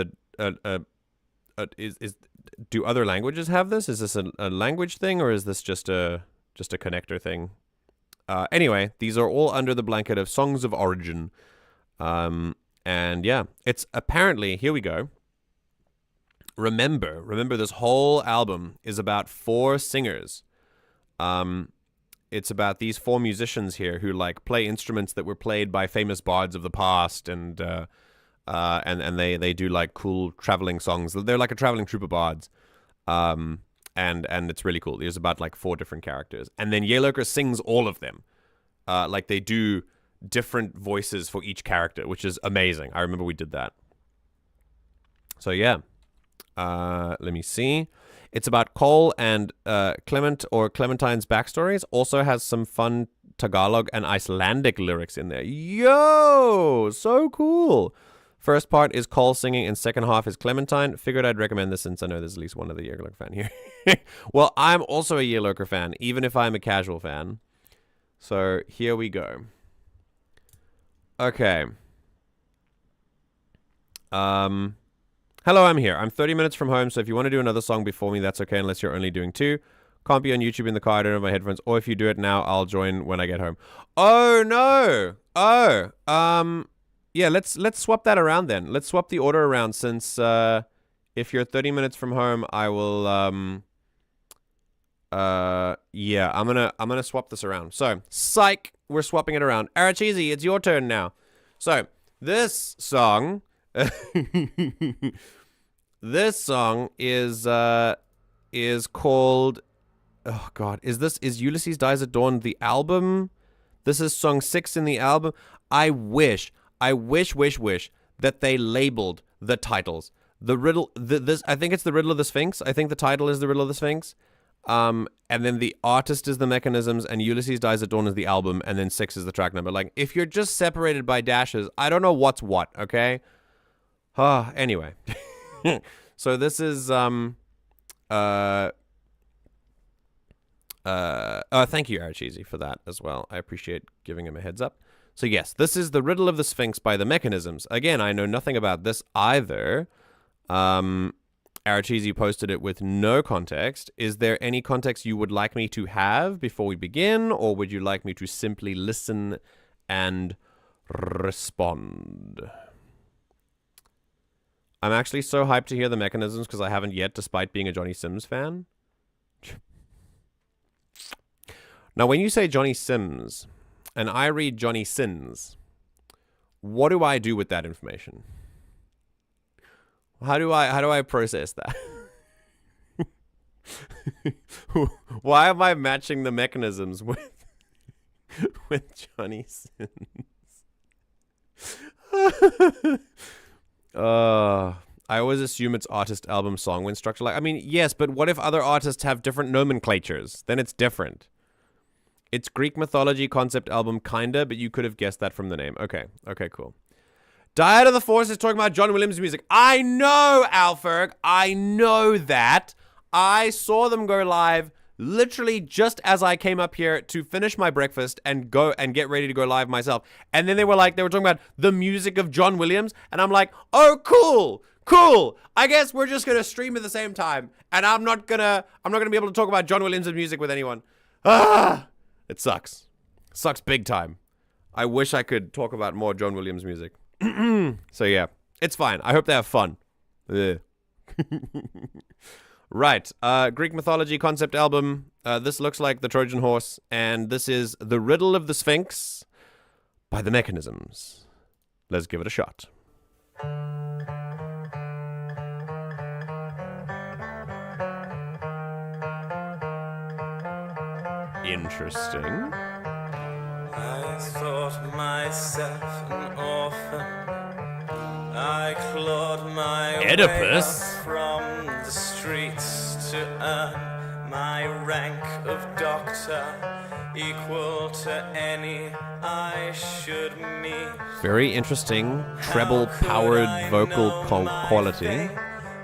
Speaker 1: do other languages have this? Is this a language thing, or is this just a connector thing? Anyway, these are all under the blanket of Songs of Origin. And yeah, it's apparently, here we go. Remember this whole album is about four singers. It's about these four musicians here who like play instruments that were played by famous bards of the past, and they do like cool traveling songs. They're like a traveling troupe of bards. And it's really cool. There's about like four different characters. And then Yaelokre sings all of them. Like they do different voices for each character, which is amazing. I remember we did that. So yeah. Let me see. It's about Cole and Clement or Clementine's backstories. Also has some fun Tagalog and Icelandic lyrics in there. Yo! So cool. First part is Cole singing and second half is Clementine. Figured I'd recommend this since I know there's at least one of the Yaelokre fan here. Well, I'm also a Yaelokre fan, even if I'm a casual fan. So here we go. Okay. Hello, I'm here. I'm 30 minutes from home, so if you want to do another song before me, that's okay, unless you're only doing two. Can't be on YouTube in the car, I don't have my headphones, or if you do it now, I'll join when I get home. Oh, no! yeah, let's swap that around then. Let's swap the order around since if you're 30 minutes from home, I will yeah, I'm gonna swap this around. So, psych, we're swapping it around. Arachizi, it's your turn now. So, this song this song is called, oh god, is Ulysses Dies at Dawn the album? This is song 6 in the album. I wish that they labeled the titles. The riddle, I think it's the Riddle of the Sphinx. I think the title is the Riddle of the Sphinx. And then the artist is the mechanisms, and Ulysses Dies at Dawn is the album, and then 6 is the track number. Like, if you're just separated by dashes, I don't know what's what, okay? Anyway. So this is, thank you, Arachizi, for that as well. I appreciate giving him a heads up. So yes, this is the Riddle of the Sphinx by the Mechanisms. Again, I know nothing about this either. Arachizi posted it with no context. Is there any context you would like me to have before we begin, or would you like me to simply listen and respond? I'm actually so hyped to hear the Mechanisms because I haven't yet, despite being a Johnny Sims fan. Now, when you say Johnny Sims, and I read Johnny Sins, what do I do with that information? How do I process that? Why am I matching the Mechanisms with Johnny Sins? I always assume it's artist album song when structured like, I mean, yes, but what if other artists have different nomenclatures? Then it's different. It's Greek mythology concept album, kinda, but you could have guessed that from the name. Okay, cool. Diet of the Force is talking about John Williams music. I know, Alferg. I know that. I saw them go live literally just as I came up here to finish my breakfast and go and get ready to go live myself. And then they were talking about the music of John Williams. And I'm like, oh, cool. I guess we're just going to stream at the same time. And I'm not gonna be able to talk about John Williams' music with anyone. It sucks. Sucks big time. I wish I could talk about more John Williams music. So yeah, it's fine. I hope they have fun. Right. Greek mythology concept album. This looks like the Trojan Horse, and this is The Riddle of the Sphinx by the Mechanisms. Let's give it a shot. Interesting.
Speaker 3: I thought myself an orphan. I clawed my
Speaker 1: Oedipus?
Speaker 3: way up from the streets to earn my rank of doctor, equal to any I should meet.
Speaker 1: Very interesting treble-powered vocal quality.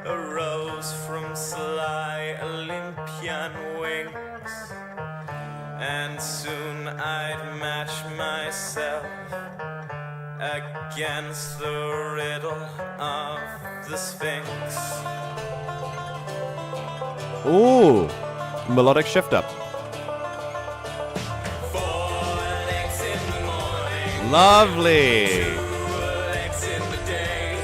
Speaker 3: Arose from sly Olympian wings. And soon I'd match myself against the riddle of the Sphinx.
Speaker 1: Ooh, melodic shift up.
Speaker 3: 4 legs in the morning,
Speaker 1: Lovely.
Speaker 3: 2 legs in the day,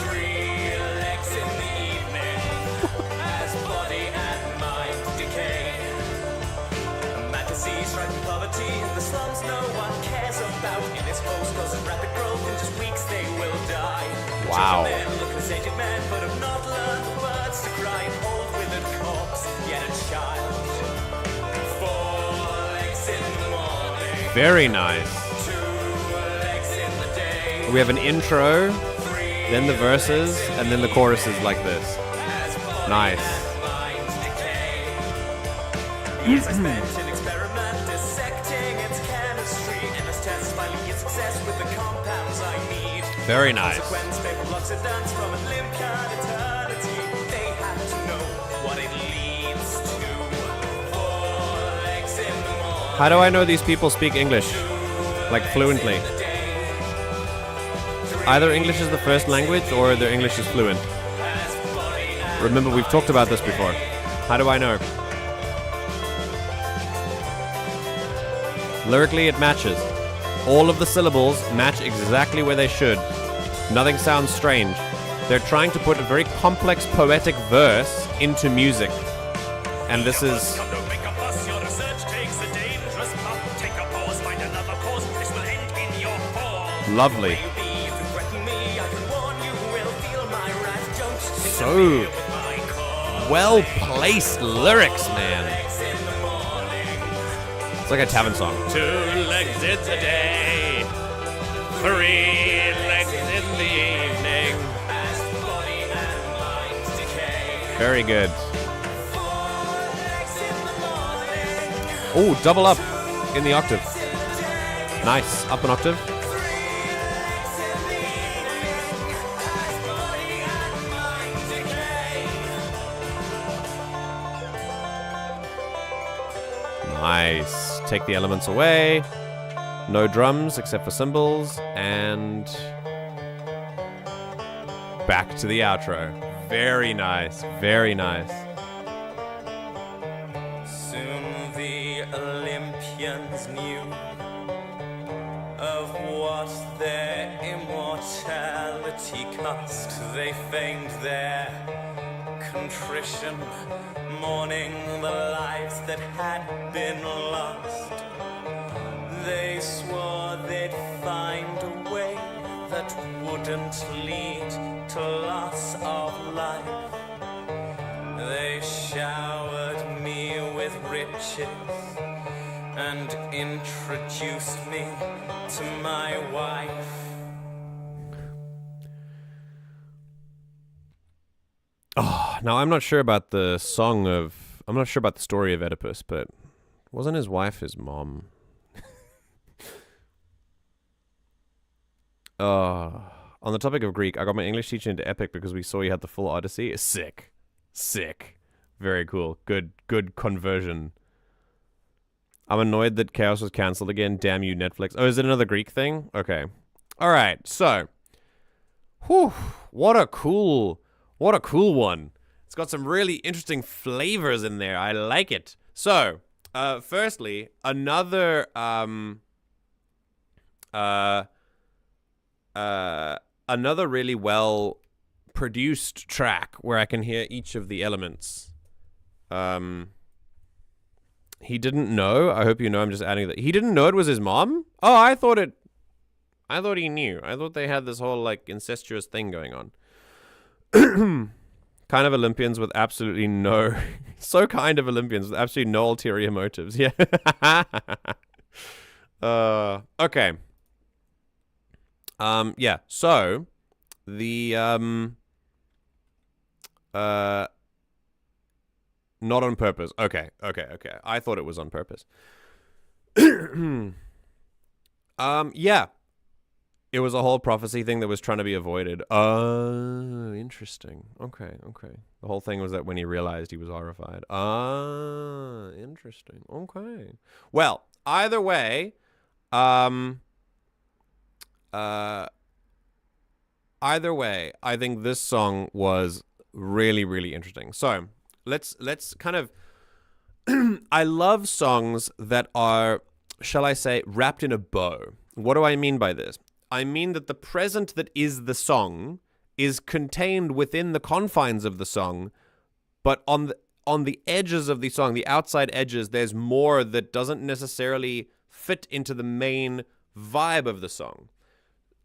Speaker 3: 3 legs in the evening, as body and mind decay. Striking poverty in the slums no one cares about. In its postcodes and rapid growth, in just weeks they will die.
Speaker 1: Wow.
Speaker 3: Children men look as aged men, but have not learned words to cry. An old withered corpse, yet a child. 4 legs in the morning.
Speaker 1: Very nice.
Speaker 3: 2 legs in the day.
Speaker 1: We have an intro, then the verses, and then the choruses like this. Nice.
Speaker 3: Years I spent in experiment dissecting its chemistry, and its tests finding its success with the compounds I need.
Speaker 1: Very nice.
Speaker 3: Consequence, paper blocks of dance from Olympian eternity. They had to know what it leads to. 4 legs in the morning.
Speaker 1: How do I know these people speak English? Like fluently? Either English is the first language or their English is fluent. Remember, we've talked about this before. How do I know? Lyrically, it matches. All of the syllables match exactly where they should. Nothing sounds strange. They're trying to put a very complex poetic verse into music. And this is... lovely. So well-placed lyrics, man. It's like a tavern song. 2 legs in the day, 3 legs in the evening. Very good. Oh, double up in the octave. Nice. Up an octave. Nice. Take the elements away. No drums except for cymbals. And back to the outro. Very nice. Very nice.
Speaker 3: Soon the Olympians knew of what their immortality cost. They feigned their contrition, mourning the lives that had been lost. They swore they'd find a way that wouldn't lead to loss of life. They showered me with riches and introduced me to my wife.
Speaker 1: Oh, now I'm not sure about the I'm not sure about the story of Oedipus, but wasn't his wife his mom? On the topic of Greek, I got my English teacher into Epic because we saw he had the full Odyssey. Sick. Sick. Very cool. Good conversion. I'm annoyed that Chaos was cancelled again. Damn you, Netflix. Oh, is it another Greek thing? Okay. All right. So, whew, what a cool one. It's got some really interesting flavors in there. I like it. So, firstly, another really well produced track where I can hear each of the elements. He didn't know. I hope you know. I'm just adding that. He didn't know it was his mom? Oh, I thought he knew. I thought they had this whole like incestuous thing going on. Kind of Olympians with absolutely no... so kind of Olympians with absolutely no ulterior motives. Yeah. Okay. Yeah. So, the, not on purpose. Okay. I thought it was on purpose. Yeah. It was a whole prophecy thing that was trying to be avoided. Oh, interesting. Okay. The whole thing was that when he realized he was horrified. Ah, interesting. Okay. Well, either way, I think this song was really, really interesting. So let's kind of, I love songs that are, shall I say, wrapped in a bow. What do I mean by this? I mean that the present that is the song is contained within the confines of the song, but on the edges of the song, the outside edges, there's more that doesn't necessarily fit into the main vibe of the song.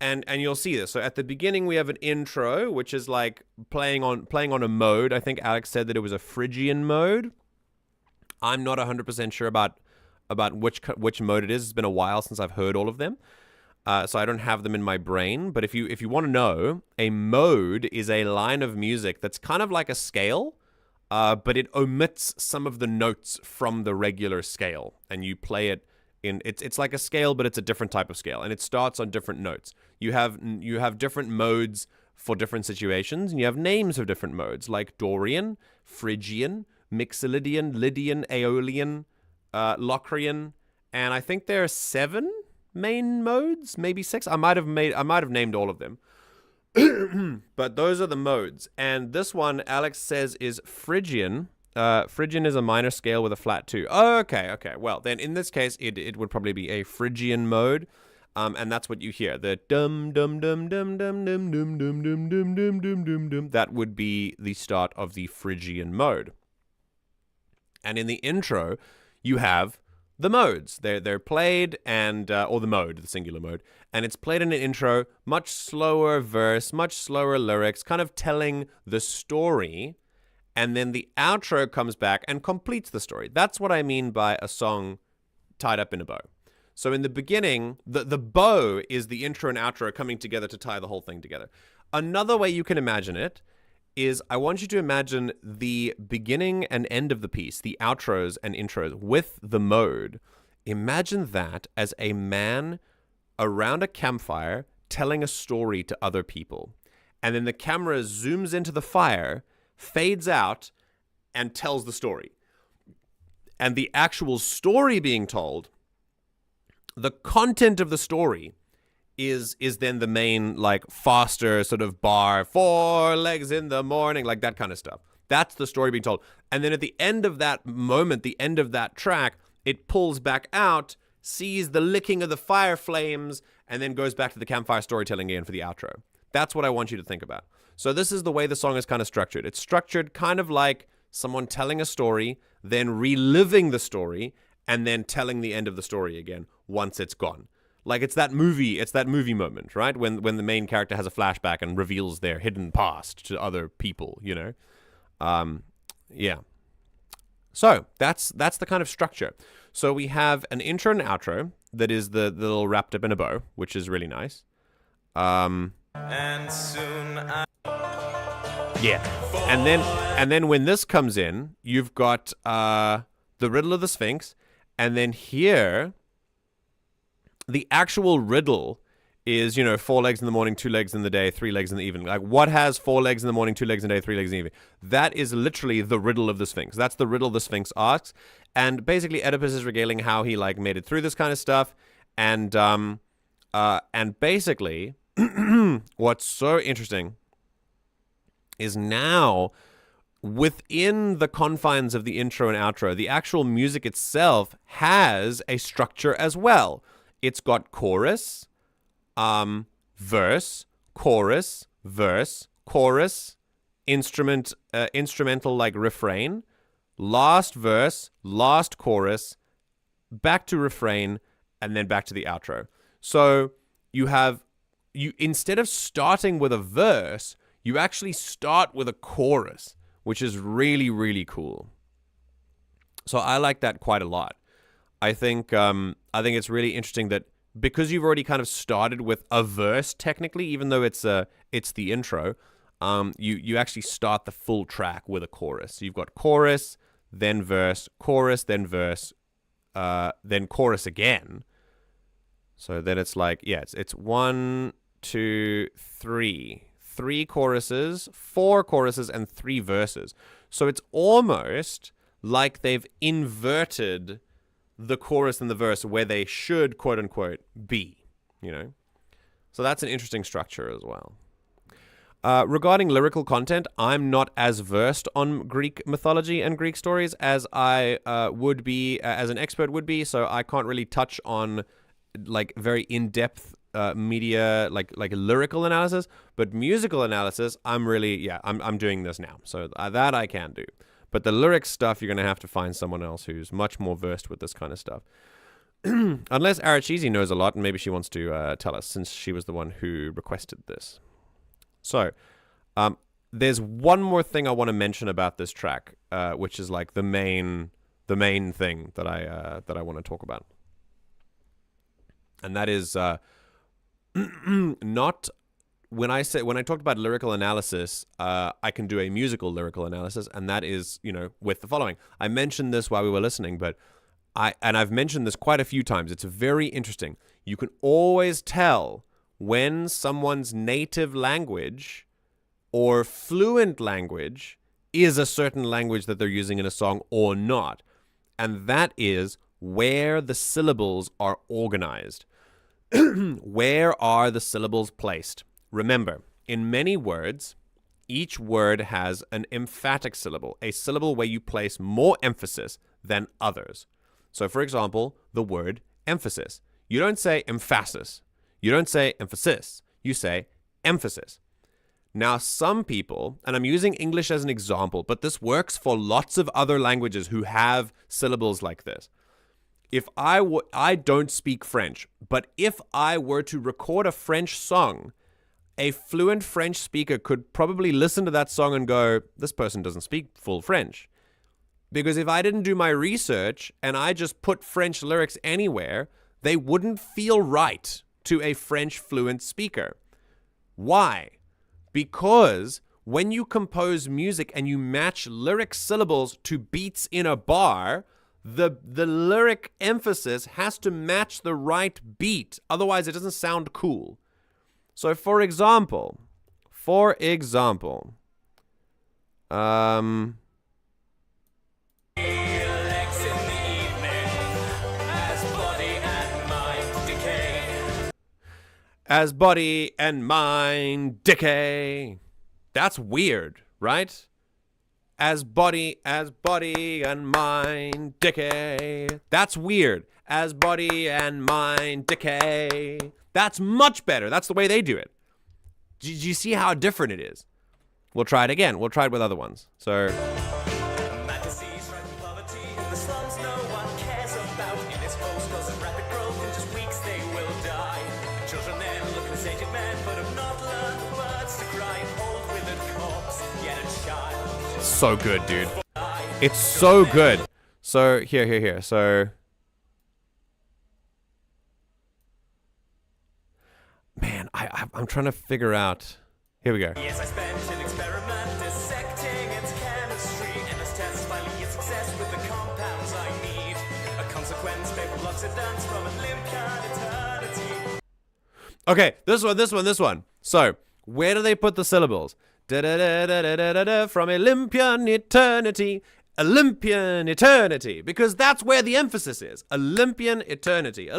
Speaker 1: And you'll see this. So at the beginning we have an intro, which is like playing on a mode. I think Alex said that it was a Phrygian mode. I'm not 100% sure about which mode it is. It's been a while since I've heard all of them. So I don't have them in my brain. But if you want to know, a mode is a line of music that's kind of like a scale, but it omits some of the notes from the regular scale, and you play it in. It's like a scale, but it's a different type of scale, and it starts on different notes. You have different modes for different situations, and you have names of different modes, like Dorian, Phrygian, Mixolydian, Lydian, Aeolian, Locrian, and I think there are 7 main modes, maybe 6. I might have named all of them. But those are the modes. And this one, Alex says, is Phrygian. Phrygian is a minor scale with a flat 2. Okay. Well, then in this case, it would probably be a Phrygian mode. And that's what you hear. The dum dum dum dum dum dum dum dum dum dum dum dum dum dum. That would be the start of the Phrygian mode. And in the intro, you have the modes. They're played and or the mode, the singular mode, and it's played in an intro, much slower verse, much slower lyrics, kind of telling the story, and then the outro comes back and completes the story. That's what I mean by a song tied up in a bow. So in the beginning, the bow is the intro and outro coming together to tie the whole thing together. Another way you can imagine it is I want you to imagine the beginning and end of the piece, the outros and intros with the mode. Imagine that as a man around a campfire telling a story to other people. And then the camera zooms into the fire, fades out, and tells the story. And the actual story being told, the content of the story is then the main, like, faster sort of bar, 4 legs in the morning, like that kind of stuff. That's the story being told. And then at the end of that moment, the end of that track, it pulls back out, sees the licking of the fire flames, and then goes back to the campfire storytelling again for the outro. That's what I want you to think about. So this is the way the song is kind of structured. It's structured kind of like someone telling a story, then reliving the story, and then telling the end of the story again once it's gone. Like it's that movie moment, right? When the main character has a flashback and reveals their hidden past to other people, you know? Yeah. So that's the kind of structure. So we have an intro and outro that is the little wrapped up in a bow, which is really nice.
Speaker 3: And soon
Speaker 1: yeah. And then when this comes in, you've got the riddle of the Sphinx, and then here the actual riddle is, 4 legs in the morning, 2 legs in the day, 3 legs in the evening. Like, what has 4 legs in the morning, 2 legs in the day, 3 legs in the evening? That is literally the riddle of the Sphinx. That's the riddle the Sphinx asks. And basically, Oedipus is regaling how he, like, made it through this kind of stuff. And basically, what's so interesting is now, within the confines of the intro and outro, the actual music itself has a structure as well. It's got chorus, verse, chorus, verse, chorus, instrumental like refrain, last verse, last chorus, back to refrain, and then back to the outro. So you instead of starting with a verse, you actually start with a chorus, which is really, really cool. So I like that quite a lot. I think it's really interesting that because you've already kind of started with a verse, technically, even though it's the intro, you actually start the full track with a chorus. So you've got chorus, then verse, then chorus again. So then it's like, it's 1, 2, 3. 3 choruses, 4 choruses, and 3 verses. So it's almost like they've inverted the chorus and the verse where they should, quote unquote, be, So that's an interesting structure as well. Regarding lyrical content, I'm not as versed on Greek mythology and Greek stories as I would be, as an expert would be, so I can't really touch on like very in-depth media, like lyrical analysis, but musical analysis, I'm doing this now, so that I can do. But the lyrics stuff, you're going to have to find someone else who's much more versed with this kind of stuff. Unless Arachizi knows a lot, and maybe she wants to tell us, since she was the one who requested this. So, there's one more thing I want to mention about this track, which is like the main thing that I want to talk about. And that is not when I talked about lyrical analysis, I can do a musical lyrical analysis, and that is, with the following. I mentioned this while we were listening, but I've mentioned this quite a few times. It's very interesting. You can always tell when someone's native language or fluent language is a certain language that they're using in a song or not. And that is where the syllables are organized. Where are the syllables placed? Remember, in many words, each word has an emphatic syllable, a syllable where you place more emphasis than others. So, for example, the word emphasis. You don't say emphasis You don't say emphasis. You say emphasis. Now, some people, and I'm using English as an example, but this works for lots of other languages who have syllables like this. If I don't speak French, but if I were to record a French song, a fluent French speaker could probably listen to that song and go, this person doesn't speak full French. Because if I didn't do my research and I just put French lyrics anywhere, they wouldn't feel right to a French fluent speaker. Why? Because when you compose music and you match lyric syllables to beats in a bar, the lyric emphasis has to match the right beat. Otherwise, it doesn't sound cool. So, for example, as body and mind decay. That's weird, right? As body and mind decay. That's weird. As body and mind decay. That's much better. That's the way they do it. Do you see how different it is? We'll try it again. We'll try it with other ones. So... so good, dude. It's so good. So, here. So... Man, I'm trying to figure out... Here we go. Yes, I spent an experiment dissecting its chemistry, and its tests finally get success with the compounds I need. A consequence, paper blocks a dance from Olympian eternity. Okay, this one. So, where do they put the syllables? Da-da-da-da-da-da-da from Olympian eternity. Olympian eternity, because that's where the emphasis is. Olympian eternity.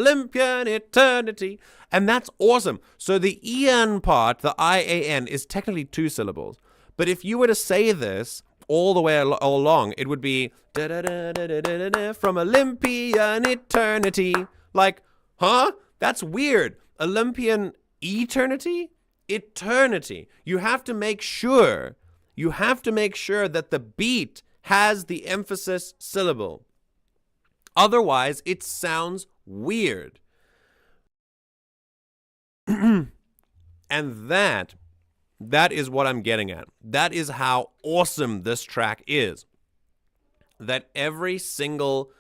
Speaker 1: And that's awesome. So the EN part, the IAN, is technically 2 syllables. But if you were to say this all the way all along, it would be from Olympian eternity. Like, huh? That's weird. Olympian eternity? Eternity. You have to make sure that the beat has the emphasis syllable. Otherwise, it sounds weird. And that is what I'm getting at. That is how awesome this track is. That every single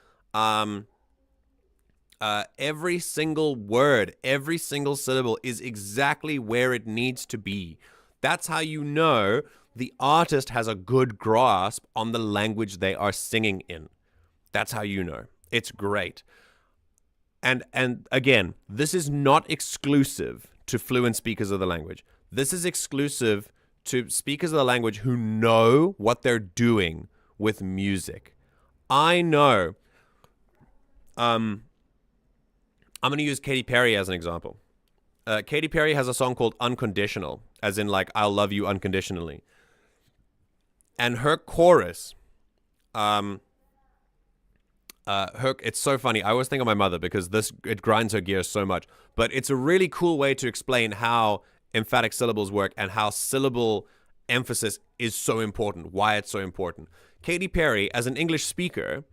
Speaker 1: word, every single syllable is exactly where it needs to be. That's how you know the artist has a good grasp on the language they are singing in. That's how you know. It's great. And again, this is not exclusive to fluent speakers of the language. This is exclusive to speakers of the language who know what they're doing with music. I know. I'm going to use Katy Perry as an example. Katy Perry has a song called Unconditional, as in like, I'll love you unconditionally. And her chorus, it's so funny. I always think of my mother because it grinds her gears so much. But it's a really cool way to explain how emphatic syllables work and how syllable emphasis is so important, why it's so important. Katy Perry, as an English speaker,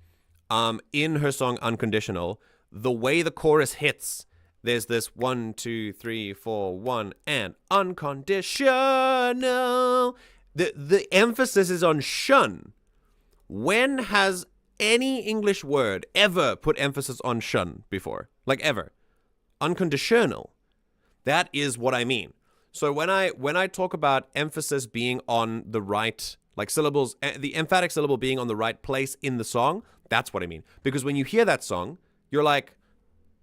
Speaker 1: in her song Unconditional, the way the chorus hits, there's this 1, 2, 3, 4, 1, and unconditional. The emphasis is on shun. When has any English word ever put emphasis on shun before? Like ever? Unconditional. That is what I mean. So when I talk about emphasis being on the right, like syllables, the emphatic syllable being on the right place in the song, that's what I mean. Because when you hear that song, you're like,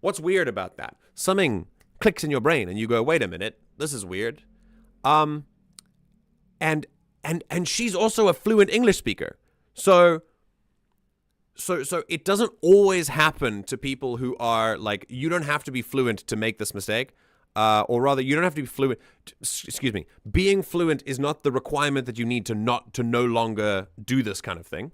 Speaker 1: what's weird about that? Something clicks in your brain and you go, wait a minute, this is weird. And she's also a fluent English speaker. So it doesn't always happen to people who are like, you don't have to be fluent to make this mistake. Or rather, you don't have to be fluent. Excuse me. Being fluent is not the requirement that you need to no longer do this kind of thing.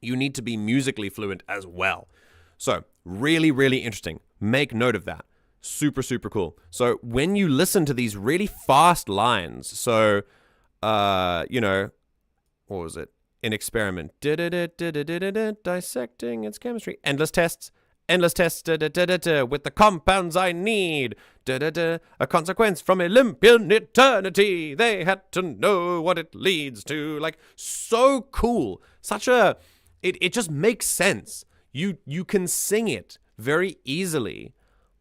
Speaker 1: You need to be musically fluent as well. So really, really interesting. Make note of that. Super, super cool. So when you listen to these really fast lines, so, you know, what was it? An experiment. Dissecting its chemistry. Endless tests. Endless tests. With the compounds I need. A consequence from Olympian eternity. They had to know what it leads to. Like, so cool. Such a... It just makes sense. You can sing it very easily.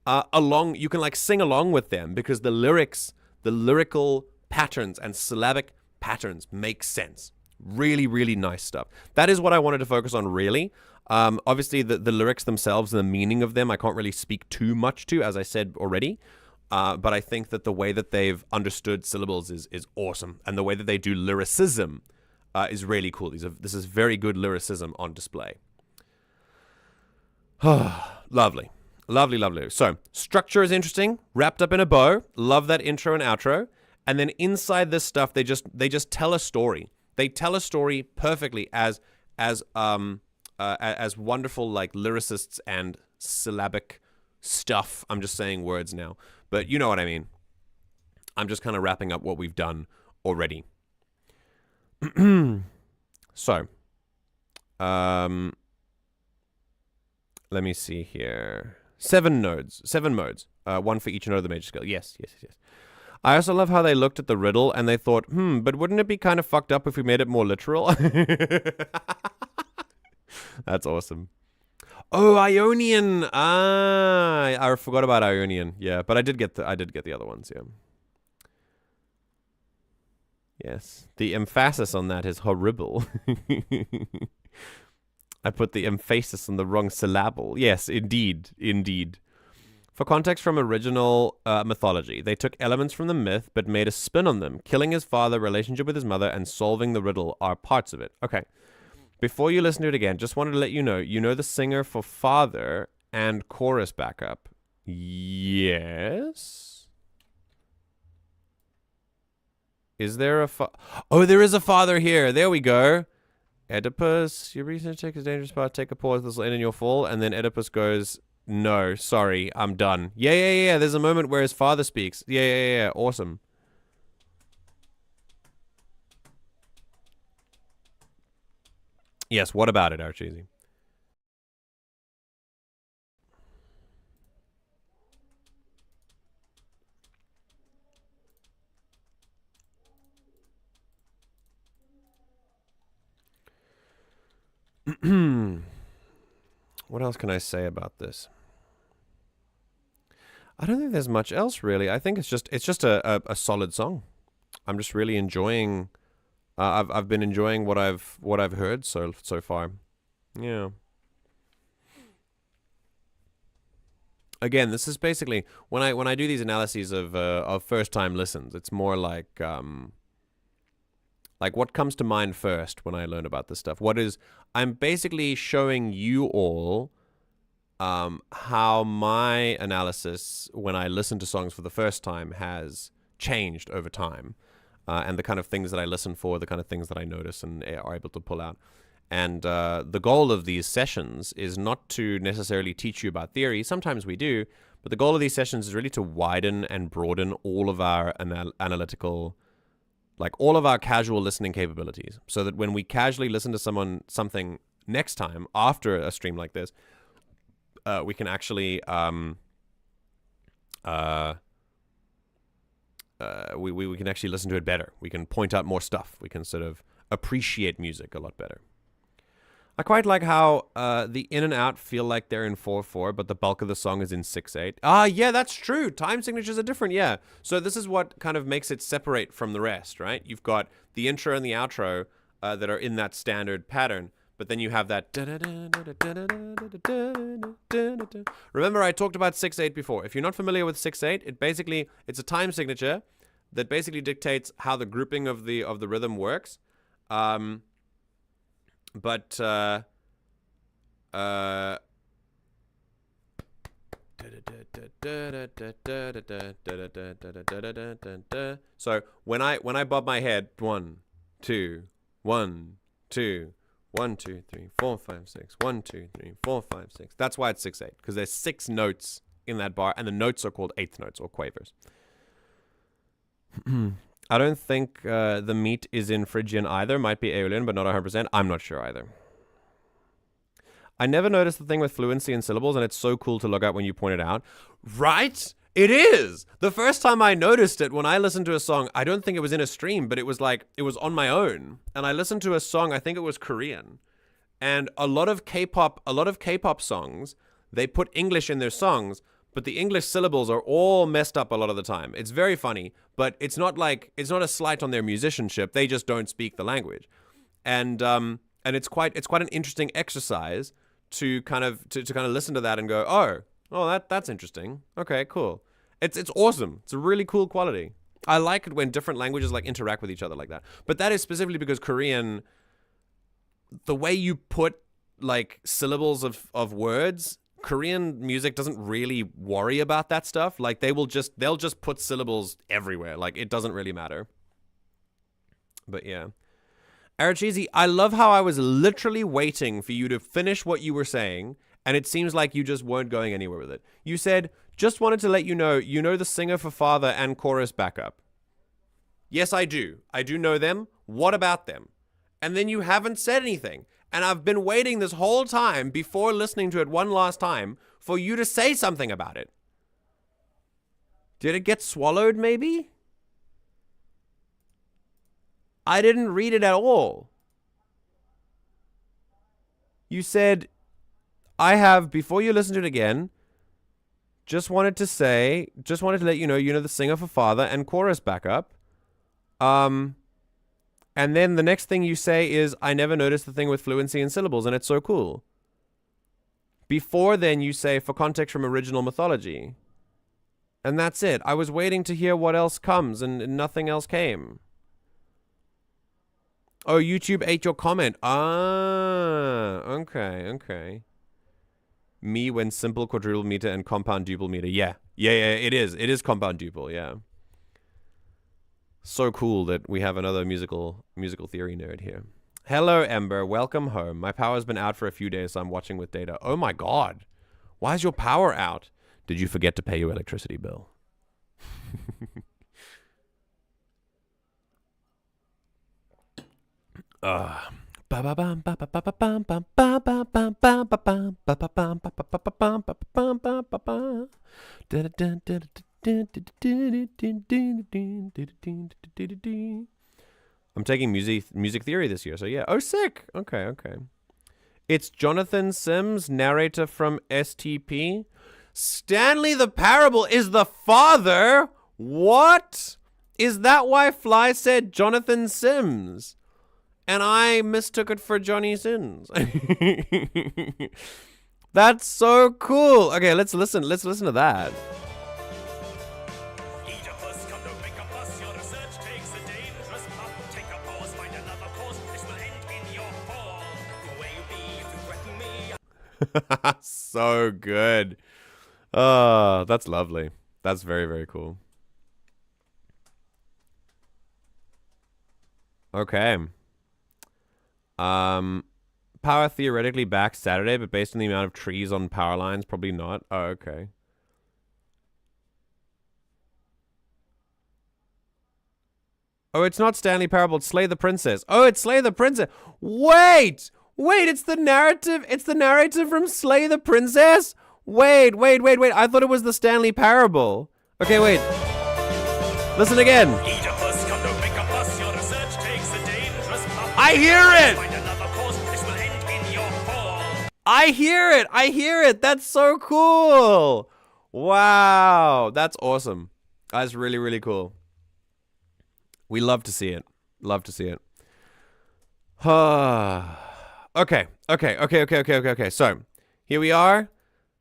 Speaker 1: You can like sing along with them because the lyrical patterns and syllabic patterns make sense. Really, really nice stuff. That is what I wanted to focus on, really. Obviously, the lyrics themselves and the meaning of them, I can't really speak too much to, as I said already. But I think that the way that they've understood syllables is awesome. And the way that they do lyricism is really cool. This is very good lyricism on display. Lovely. Lovely, lovely. So, structure is interesting, wrapped up in a bow. Love that intro and outro. And then inside this stuff, they just tell a story. They tell a story perfectly as wonderful like lyricists and syllabic stuff. I'm just saying words now, but you know what I mean. I'm just kind of wrapping up what we've done already. So, let me see here. 7 modes. 1 for each note of the major scale. Yes. I also love how they looked at the riddle and they thought, but wouldn't it be kind of fucked up if we made it more literal? That's awesome. Oh, Ionian. I forgot about Ionian. Yeah, but I did get the other ones, yeah. Yes. The emphasis on that is horrible. I put the emphasis on the wrong syllable. Yes, indeed. For context from original mythology, they took elements from the myth but made a spin on them. Killing his father, relationship with his mother, and solving the riddle are parts of it. Okay. Before you listen to it again, just wanted to let you know the singer for father and chorus backup. Yes. Is there a Oh, there is a father here. There we go. Oedipus, your research take a dangerous part. Take a pause. This will end in your fall. And then Oedipus goes, no, sorry, I'm done. Yeah. There's a moment where his father speaks. Yeah. Awesome. Yes, what about it, Archeesy? What else can I say about this? I don't think there's much else really. I think it's just a solid song. I'm just really enjoying. I've been enjoying what I've heard so far. Yeah. Again, this is basically when I do these analyses of first time listens. It's more like what comes to mind first when I learn about this stuff. I'm basically showing you all how my analysis when I listen to songs for the first time has changed over time. And the kind of things that I listen for, the kind of things that I notice and are able to pull out. And the goal of these sessions is not to necessarily teach you about theory. Sometimes we do. But the goal of these sessions is really to widen and broaden all of our analytical, like all of our casual listening capabilities. So that when we casually listen to something next time after a stream like this, we can actually... we can actually listen to it better. We can point out more stuff. We can sort of appreciate music a lot better. I quite like how the in and out feel like they're in 4/4, but the bulk of the song is in 6/8. Yeah, that's true. Time signatures are different, yeah. So this is what kind of makes it separate from the rest, right? You've got the intro and the outro that are in that standard pattern, but then you have that... Remember, I talked about 6/8 before. If you're not familiar with 6/8, it's a time signature that basically dictates how the grouping of the rhythm works. So when I bob my head, 1, 2, 1, 2, 1, 2, 3, 4, 5, 6. 1, 2, 3, 4, 5, 6. That's why it's 6/8, because there's 6 notes in that bar, and the notes are called eighth notes or quavers. I don't think the meat is in Phrygian either. Might be Aeolian, but not 100%. I'm not sure either. I never noticed the thing with fluency in syllables, and it's so cool to look at when you point it out. Right? It is! The first time I noticed it, when I listened to a song, I don't think it was in a stream, but it was like, it was on my own. And I listened to a song, I think it was Korean. And a lot of K-pop songs, they put English in their songs, but the English syllables are all messed up a lot of the time. It's very funny, but it's not a slight on their musicianship. They just don't speak the language. And it's quite an interesting exercise to kind of listen to that and go, oh, that's interesting. Okay, cool. It's awesome. It's a really cool quality. I like it when different languages like interact with each other like that. But that is specifically because Korean, the way you put like syllables of words, Korean music doesn't really worry about that stuff. Like they'll just put syllables everywhere. Like it doesn't really matter. But yeah. Arachizi, I love how I was literally waiting for you to finish what you were saying, and it seems like you just weren't going anywhere with it. You said, just wanted to let you know the singer for Father and chorus backup. Yes, I do. I do know them. What about them? And then you haven't said anything. And I've been waiting this whole time before listening to it one last time for you to say something about it. Did it get swallowed, maybe? I didn't read it at all. You said, before you listen to it again, just wanted to let you know the singer for Father and chorus backup. And then the next thing you say is, I never noticed the thing with fluency in syllables, and it's so cool. Before then, you say, for context from original mythology. And that's it. I was waiting to hear what else comes, and nothing else came. Oh, YouTube ate your comment. Ah, okay. Me when simple quadruple meter and compound duple meter. Yeah, it is. It is compound duple, yeah. So cool that we have another musical theory nerd here. Hello, Ember. Welcome home. My power's been out for a few days, so I'm watching with data. Oh my god. Why is your power out? Did you forget to pay your electricity bill? I'm taking music theory this year, so yeah. Oh, sick. Okay. It's Jonathan Sims, narrator from STP. Stanley the Parable is the father? What? Is that why Fly said Jonathan Sims? And I mistook it for Johnny Sins. That's so cool. Okay, let's listen to that. So good. Oh, that's lovely. That's very, very cool. Okay. Power theoretically back Saturday, but based on the amount of trees on power lines, probably not. Oh, okay. Oh, it's not Stanley Parable, it's Slay the Princess. Oh, it's Slay the Princess. Wait, it's the narrative. It's the narrative from Slay the Princess? Wait. I thought it was the Stanley Parable. Okay, wait. Listen again. I hear it. I hear it. That's so cool. Wow. That's awesome. That's really, really cool. We love to see it. Okay. So, here we are.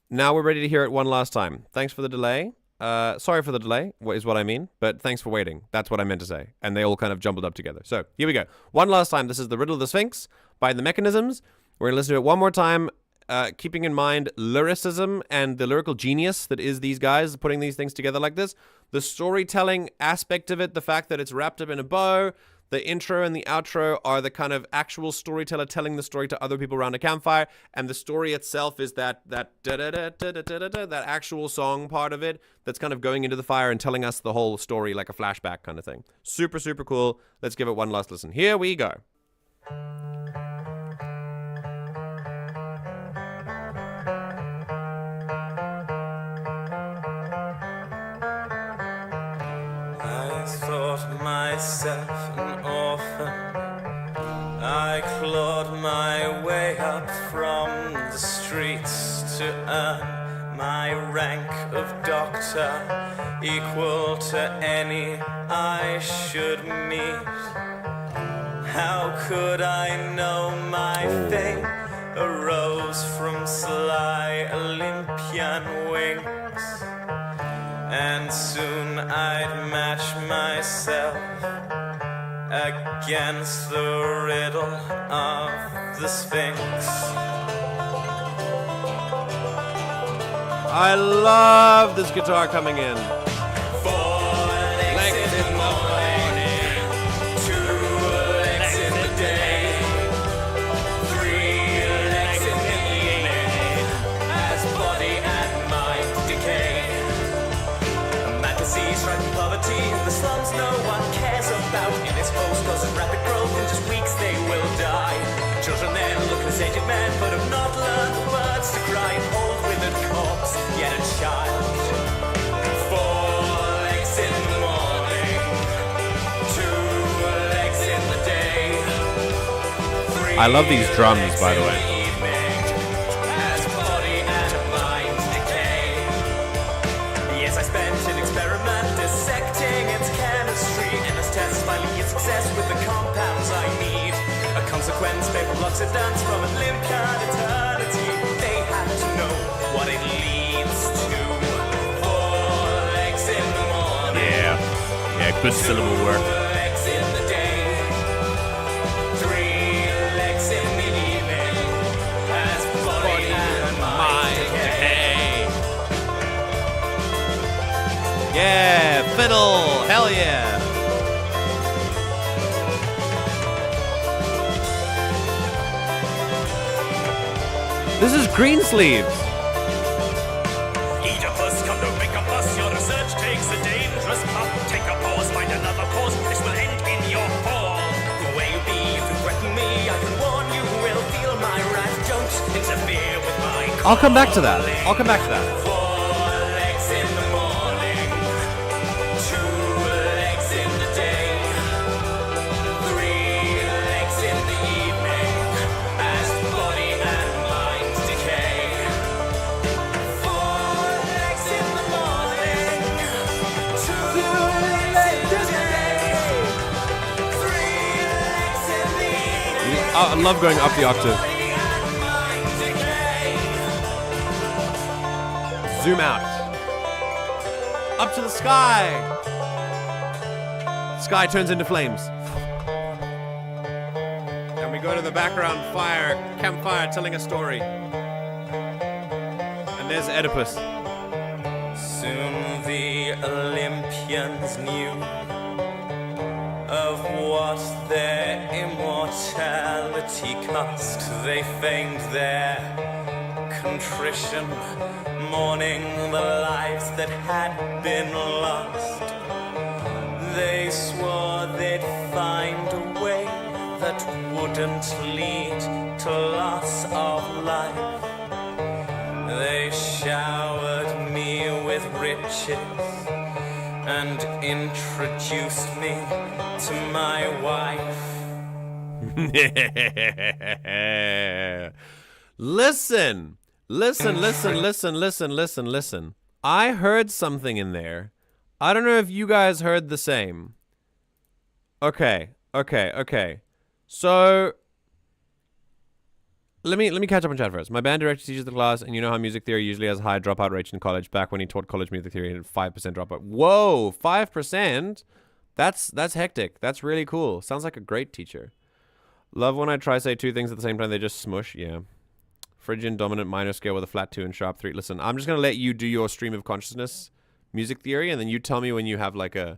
Speaker 1: Now we're ready to hear it one last time. Thanks for the delay. Sorry for the delay, is what I mean. But thanks for waiting. That's what I meant to say. And they all kind of jumbled up together. So, here we go. One last time. This is the Riddle of the Sphinx by The Mechanisms. We're going to listen to it one more time, keeping in mind lyricism and the lyrical genius that is these guys putting these things together like this. The storytelling aspect of it, the fact that it's wrapped up in a bow, The intro and the outro are the kind of actual storyteller telling the story to other people around a campfire, and the story itself is that actual song part of it that's kind of going into the fire and telling us the whole story like a flashback kind of thing. Super, super cool. Let's give it one last listen. Here we go.
Speaker 3: Myself an orphan, I clawed my way up from the streets to earn my rank of doctor, equal to any I should meet. How could I know my fate arose from sly Olympian wings? And soon I'd match myself against the riddle of the Sphinx.
Speaker 1: I love this guitar coming in.
Speaker 3: 4 legs in the morning, 2 legs in the day, 3 legs in the evening, as body and mind decay. Striking poverty in the slums no one cares about. In its most causes rapid growth, in just weeks they will die. Children then look as aged men, but have not learned the words to cry. An old withered corpse, yet a child. 4 legs in the morning, 2 legs in the day.
Speaker 1: I love these drums, by the way.
Speaker 3: With the compounds I need, a consequence, paper blocks of dance from an Olympian eternity. They had to know what it leads to. 4 legs in the morning.
Speaker 1: Yeah, good syllable work.
Speaker 3: 2 legs in the day, 3 legs in the evening, as body and mind decay.
Speaker 1: Yeah, fiddle, hell yeah. This is Greensleeves.
Speaker 3: Oedipus, come to make a fuss. Your research takes a dangerous path. Take a pause, find another cause. This will end in your fall. Who will you be if you threaten me? I can warn you will feel my wrath. Don't interfere with my calling.
Speaker 1: I'll come back to that.
Speaker 3: 4 legs in the morning, 2 legs in the day, 3 legs in the evening, as body and mind decay. 4 legs in the morning, 2 legs in the day, 3 legs in the evening.
Speaker 1: I love going up the octave. Zoom out. Up to the sky. Sky turns into flames. And we go to the background fire, campfire telling a story. And there's Oedipus.
Speaker 3: Soon the Olympians knew of what their immortality cost. They feigned their contrition, mourning the lives that had been lost. They swore they'd find a way that wouldn't lead to loss of life. They showered me with riches and introduced me to my wife.
Speaker 1: Listen. I heard something in there. I don't know if you guys heard the same. Okay. So let me catch up on chat first. My band director teaches the class, and you know how music theory usually has a high dropout rate in college. Back when he taught college music theory, he had 5% dropout. Whoa, 5%? That's hectic. That's really cool. Sounds like a great teacher. Love when I try to say two things at the same time, they just smush. Yeah. Phrygian dominant minor scale with a flat 2 and sharp 3. Listen, I'm just going to let you do your stream of consciousness music theory, and then you tell me when you have like a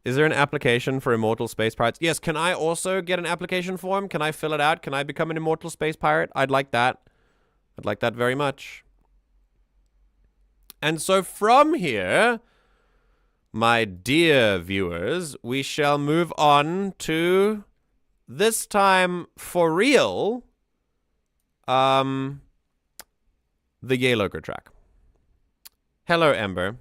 Speaker 1: Is there an application for immortal space pirates? Yes, can I also get an application form? Can I fill it out? Can I become an immortal space pirate? I'd like that. I'd like that very much. And so from here, my dear viewers, we shall move on to, this time for real, the Yaelokre track. Hello, Ember.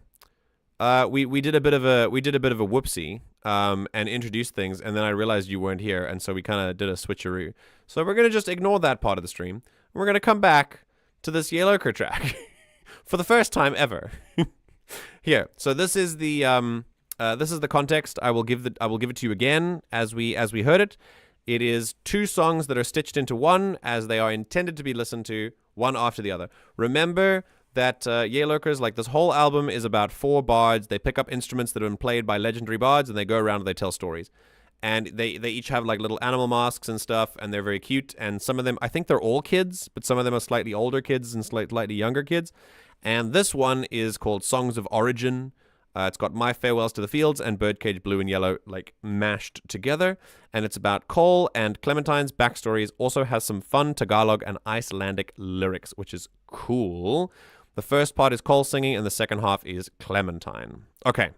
Speaker 1: We did a bit of a whoopsie and introduced things, and then I realized you weren't here, and so we kind of did a switcheroo. So we're gonna just ignore that part of the stream, and we're gonna come back to this Yaelokre track for the first time ever. Here, so this is the context. I will give it to you again as we heard it. It is two songs that are stitched into one, as they are intended to be listened to one after the other. Remember that Yaelokre's, like, this whole album is about 4 bards. They pick up instruments that have been played by legendary bards, and they go around and they tell stories. And they each have, like, little animal masks and stuff, and they're very cute. And some of them, I think they're all kids, but some of them are slightly older kids and slightly younger kids. And this one is called Songs of Origin. It's got My Farewells to the Fields and Birdcage Blue and Yellow, like, mashed together. And it's about Cole and Clementine's backstories. Also has some fun Tagalog and Icelandic lyrics, which is cool. The first part is Cole singing, and the second half is Clementine. Okay.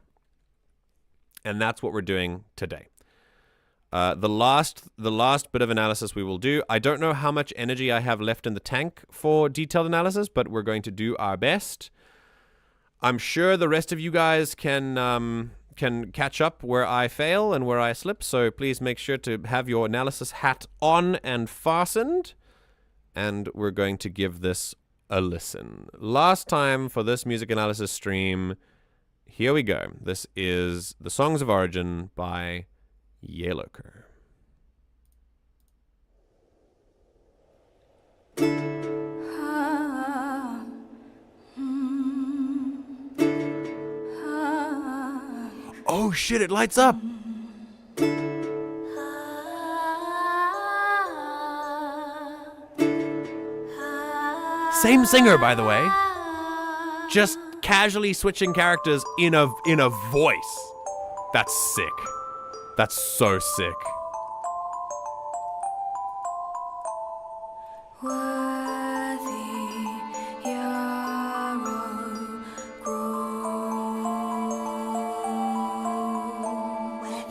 Speaker 1: And that's what we're doing today. The last bit of analysis we will do. I don't know how much energy I have left in the tank for detailed analysis, but we're going to do our best. I'm sure the rest of you guys can catch up where I fail and where I slip, so please make sure to have your analysis hat on and fastened. And we're going to give this a listen. Last time for this music analysis stream, here we go. This is the Songs of Origin by Yaelokre. Oh shit, it lights up! Same singer, by the way. Just casually switching characters in a voice. That's sick. That's so sick.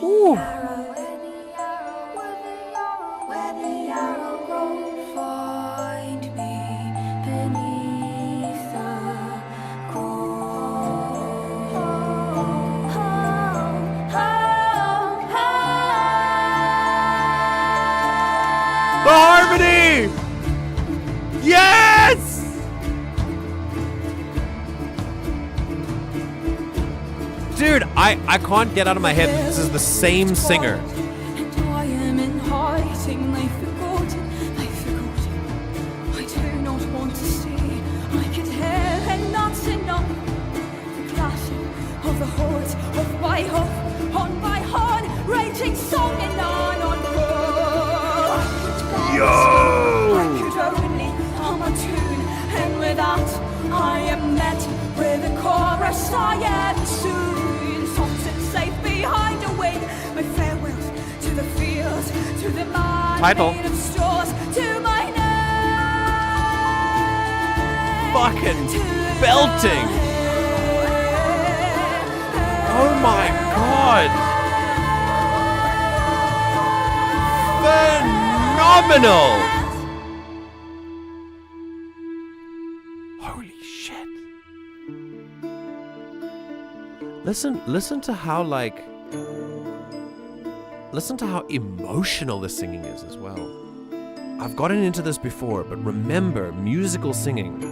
Speaker 1: Ooh. The harmony! Yes! Dude, I can't get out of my head that this is the same singer.
Speaker 4: And I am in hiding, I forgotten. I do not want to see. I could hear and not enough. The clashing of the hordes of my hoof on my horn, raging song and on.
Speaker 1: Yo!
Speaker 4: I could only hum a tune, and with that I am met with a chorus I am soon. Soft and safe behind a wing, my farewells to the fields, to the man made of straws, to my name.
Speaker 1: Fucking belting! Oh my god! Phenomenal! Holy shit. Listen to how, like, listen to how emotional the singing is as well. I've gotten into this before, but remember, musical singing,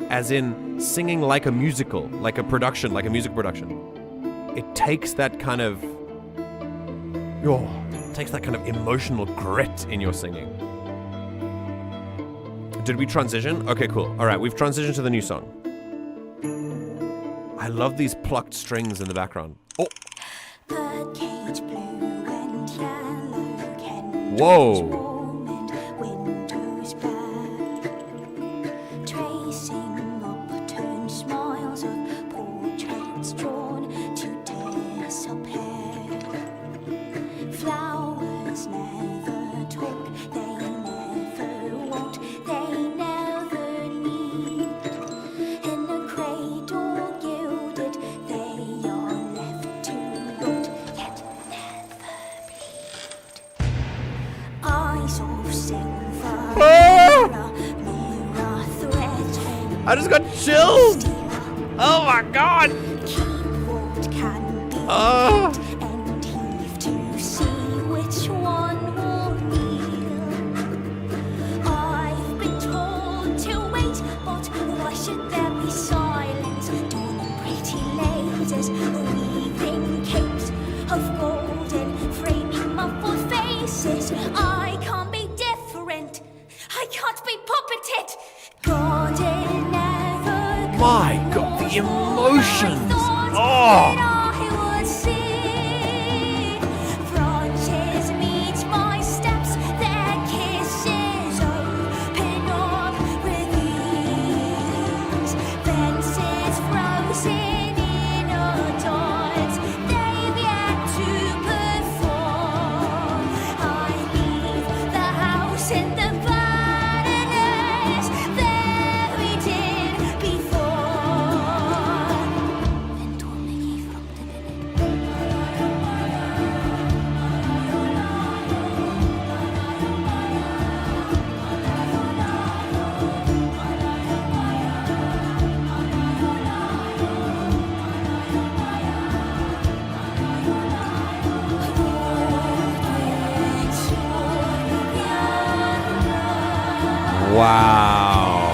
Speaker 1: as in singing like a musical, like a production, like a music production. It takes that kind of, emotional grit in your singing. Did we transition? Okay, cool. All right, we've transitioned to the new song. I love these plucked strings in the background. Oh.
Speaker 4: Birdcage blue and yellow can
Speaker 1: Whoa.
Speaker 4: warm and windows black. Tracing upturned smiles of portraits drawn to disappear.
Speaker 1: I just got chilled. Oh my god.
Speaker 2: What can be
Speaker 1: Oh.
Speaker 2: and heave to see which one will kneel. I've been told to wait, but why should there be silence? Dawning pretty lasers, weaving capes of golden, framing muffled faces. I can't be different. I can't be puppeted. God, it never
Speaker 1: My god, the emotions. Oh.
Speaker 2: I would see. Branches meet my steps, their kisses open up with ease. Fences frozen in a dance, they've yet to perform. I leave the house in the barrenness that we did before. Then Tommy from
Speaker 1: Wow.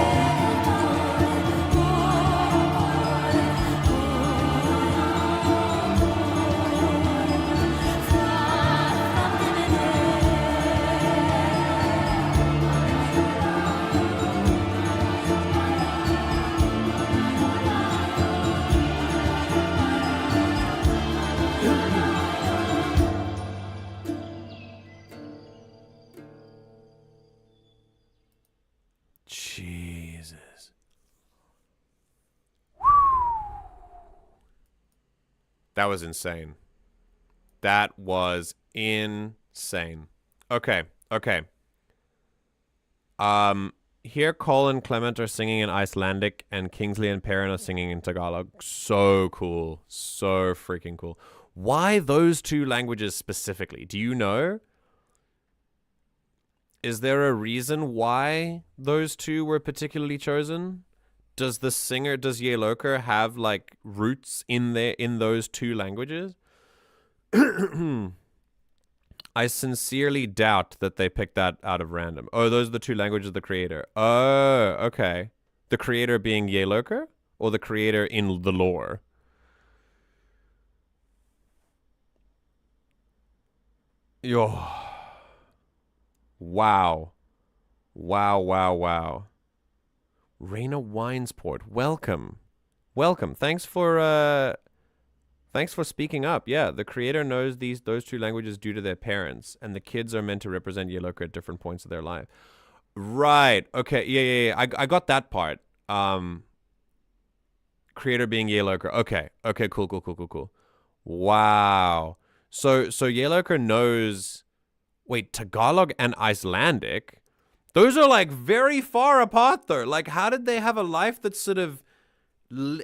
Speaker 1: Jesus. That was insane. That was insane. Okay, okay. Here Colin and Clement are singing in Icelandic and Kingsley and Perrin are singing in Tagalog. So cool. So freaking cool. Why those two languages specifically? Do you know? Is there a reason why those two were particularly chosen? Does the singer, does Yaelokre have like roots in those two languages? I sincerely doubt that they picked that out of random. Oh, those are the two languages of the creator. Oh, okay. The creator being Yaelokre or the creator in the lore? Yo. Wow. Wow, wow, wow. Raina Winesport, welcome. Welcome. Thanks for speaking up. Yeah, the creator knows those two languages due to their parents, and the kids are meant to represent Yaelokre at different points of their life. Right. Okay. Yeah. I got that part. Creator being Yaelokre. Okay. Okay, cool. Wow. So Yaelokre knows, wait, Tagalog and Icelandic? Those are like very far apart though. Like, how did they have a life that sort of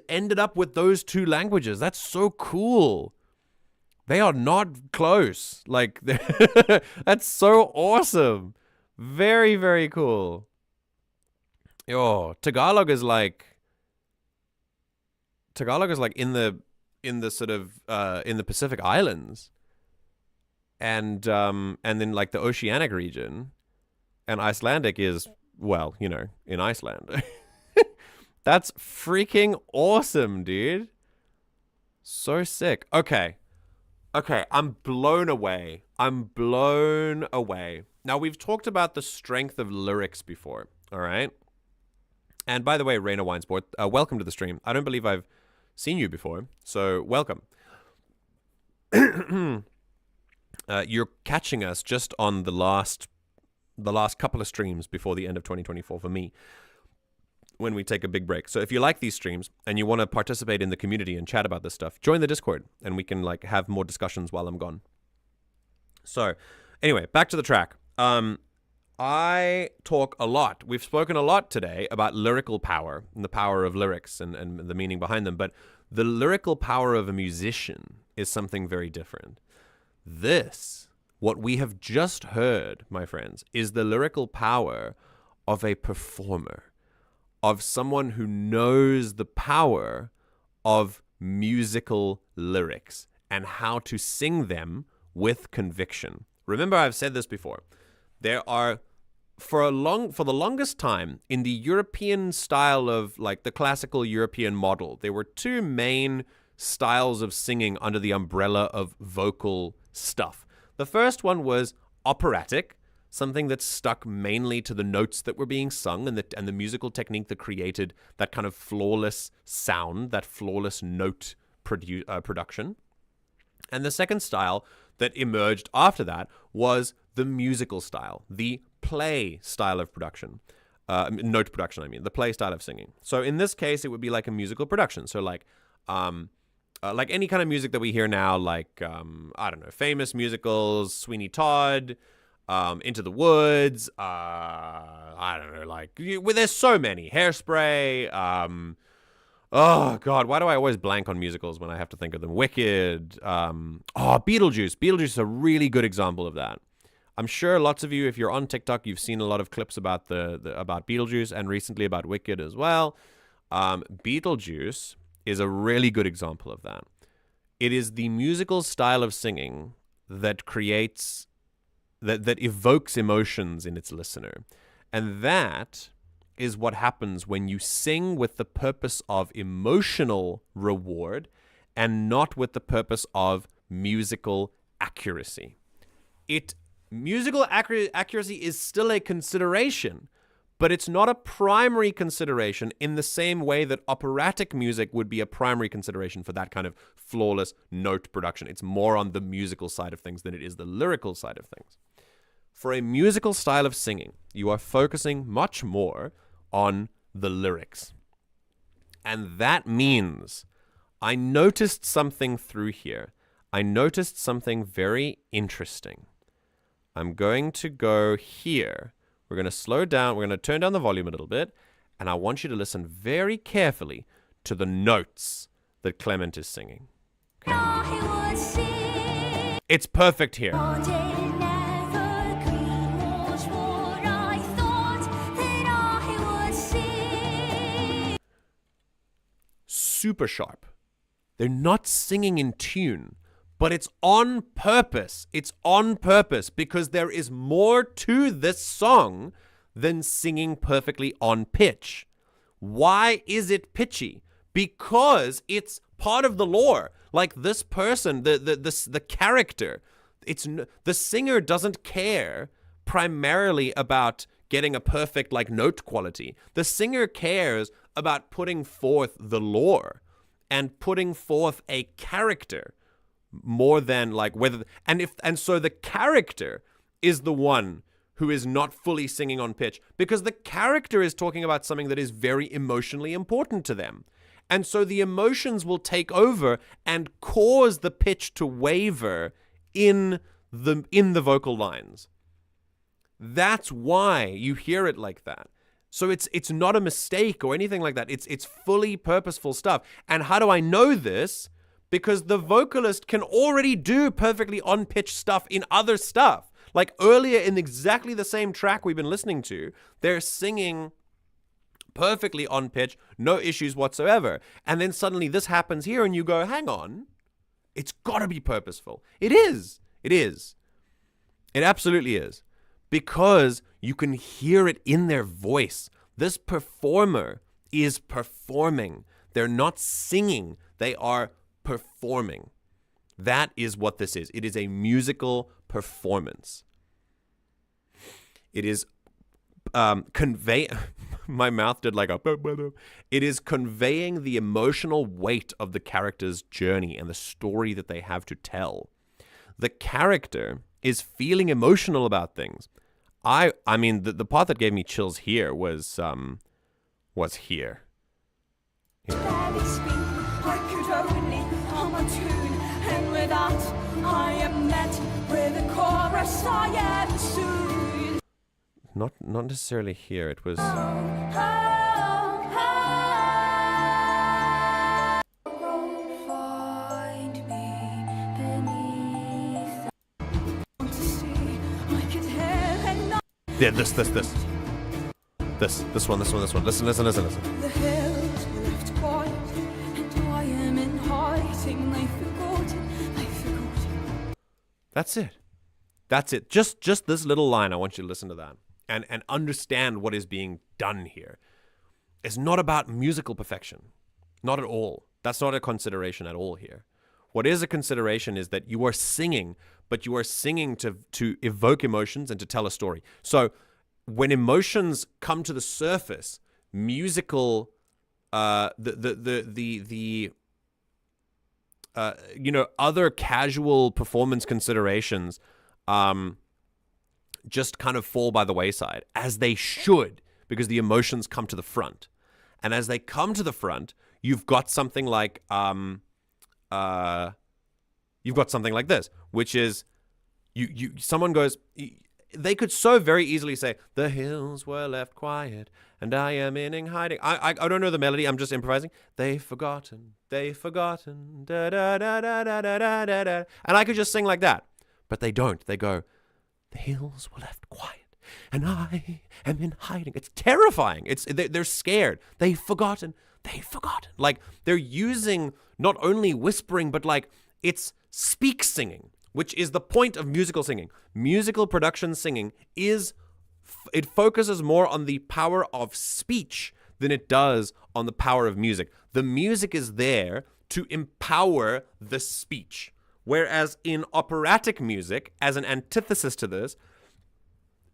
Speaker 1: ended up with those two languages? That's so cool. They are not close. Like, that's so awesome. Very, very cool. Yo, Tagalog is like in the sort of in the Pacific Islands. And then like the Oceanic region, and Icelandic is, well, you know, in Iceland. That's freaking awesome, dude. So sick. Okay, I'm blown away. Now, we've talked about the strength of lyrics before, all right? And by the way, Raina Winesport, welcome to the stream. I don't believe I've seen you before, so welcome. You're catching us just on the last couple of streams before the end of 2024 for me, when we take a big break. So if you like these streams and you want to participate in the community and chat about this stuff, join the Discord and we can like have more discussions while I'm gone. So anyway, back to the track. I talk a lot. We've spoken a lot today about lyrical power and the power of lyrics and the meaning behind them. But the lyrical power of a musician is something very different. This, what we have just heard, my friends, is the lyrical power of a performer, of someone who knows the power of musical lyrics and how to sing them with conviction. Remember, I've said this before. There are, for the longest time, in the European style of, like, the classical European model, there were two main styles of singing under the umbrella of vocal stuff. The first one was operatic, something that stuck mainly to the notes that were being sung and the musical technique that created that kind of flawless sound, that flawless note production. And the second style that emerged after that was the musical style, the play style of production. Note production, I mean, the play style of singing. So in this case, it would be like a musical production. So like any kind of music that we hear now, like, I don't know, famous musicals, Sweeney Todd, Into the Woods, I don't know, like, there's so many. Hairspray, oh, God, why do I always blank on musicals when I have to think of them? Wicked, Beetlejuice. Beetlejuice is a really good example of that. I'm sure lots of you, if you're on TikTok, you've seen a lot of clips about about Beetlejuice and recently about Wicked as well. Beetlejuice is a really good example of that. It is the musical style of singing that creates, that evokes emotions in its listener. And that is what happens when you sing with the purpose of emotional reward and not with the purpose of musical accuracy. Musical accuracy is still a consideration, but it's not a primary consideration in the same way that operatic music would be a primary consideration for that kind of flawless note production. It's more on the musical side of things than it is the lyrical side of things. For a musical style of singing, you are focusing much more on the lyrics. And that means I noticed something through here. I noticed something very interesting. I'm going to go here. We're going to slow down. We're going to turn down the volume a little bit. And I want you to listen very carefully to the notes that Clement is singing. Okay. It's perfect here. Super sharp. They're not singing in tune, but it's on purpose. It's on purpose because there is more to this song than singing perfectly on pitch. Why is it pitchy? Because it's part of the lore. Like this person, the character, the singer doesn't care primarily about getting a perfect like note quality. The singer cares about putting forth the lore and putting forth a character more than like whether, and so the character is the one who is not fully singing on pitch because the character is talking about something that is very emotionally important to them. And so the emotions will take over and cause the pitch to waver in the vocal lines. That's why you hear it like that. So it's not a mistake or anything like that. It's fully purposeful stuff. And how do I know this? Because the vocalist can already do perfectly on-pitch stuff in other stuff. Like earlier in exactly the same track we've been listening to, they're singing perfectly on pitch, no issues whatsoever. And then suddenly this happens here and you go, hang on, it's got to be purposeful. It is. It is. It absolutely is. Because you can hear it in their voice. This performer is performing. They're not singing. They are performing. That is what this is. It is a musical performance. It is my mouth did like a it is conveying the emotional weight of the character's journey and the story that they have to tell. The character is feeling emotional about things. I mean the part that gave me chills here was here.
Speaker 4: I could only hum a tune, and with that I am met with a chorus I am soon.
Speaker 1: Not necessarily here. It was.
Speaker 4: Go find me beneath. Want to see I could hear and not.
Speaker 1: Yeah, this. This one. Listen.
Speaker 4: The hills were left quiet, and I am in hiding. They've forgotten.
Speaker 1: That's it. Just this little line. I want you to listen to that and understand what is being done here. It's not about musical perfection. Not at all. That's not a consideration at all here. What is a consideration is that you are singing, but you are singing to evoke emotions and to tell a story. So when emotions come to the surface, musical, other casual performance considerations, just kind of fall by the wayside, as they should, because the emotions come to the front. And as they come to the front, you've got something like this, which is someone goes, they could so very easily say, the hills were left quiet and I am in hiding. I don't know the melody, I'm just improvising. They've forgotten, da da da da da da da da. And I could just sing like that. But they don't. They go, the hills were left quiet and I am in hiding. It's terrifying. They're scared. They've forgotten. Like, they're using not only whispering, but like it's speak singing, which is the point of musical singing. Musical production singing it focuses more on the power of speech than it does on the power of music. The music is there to empower the speech. Whereas in operatic music, as an antithesis to this,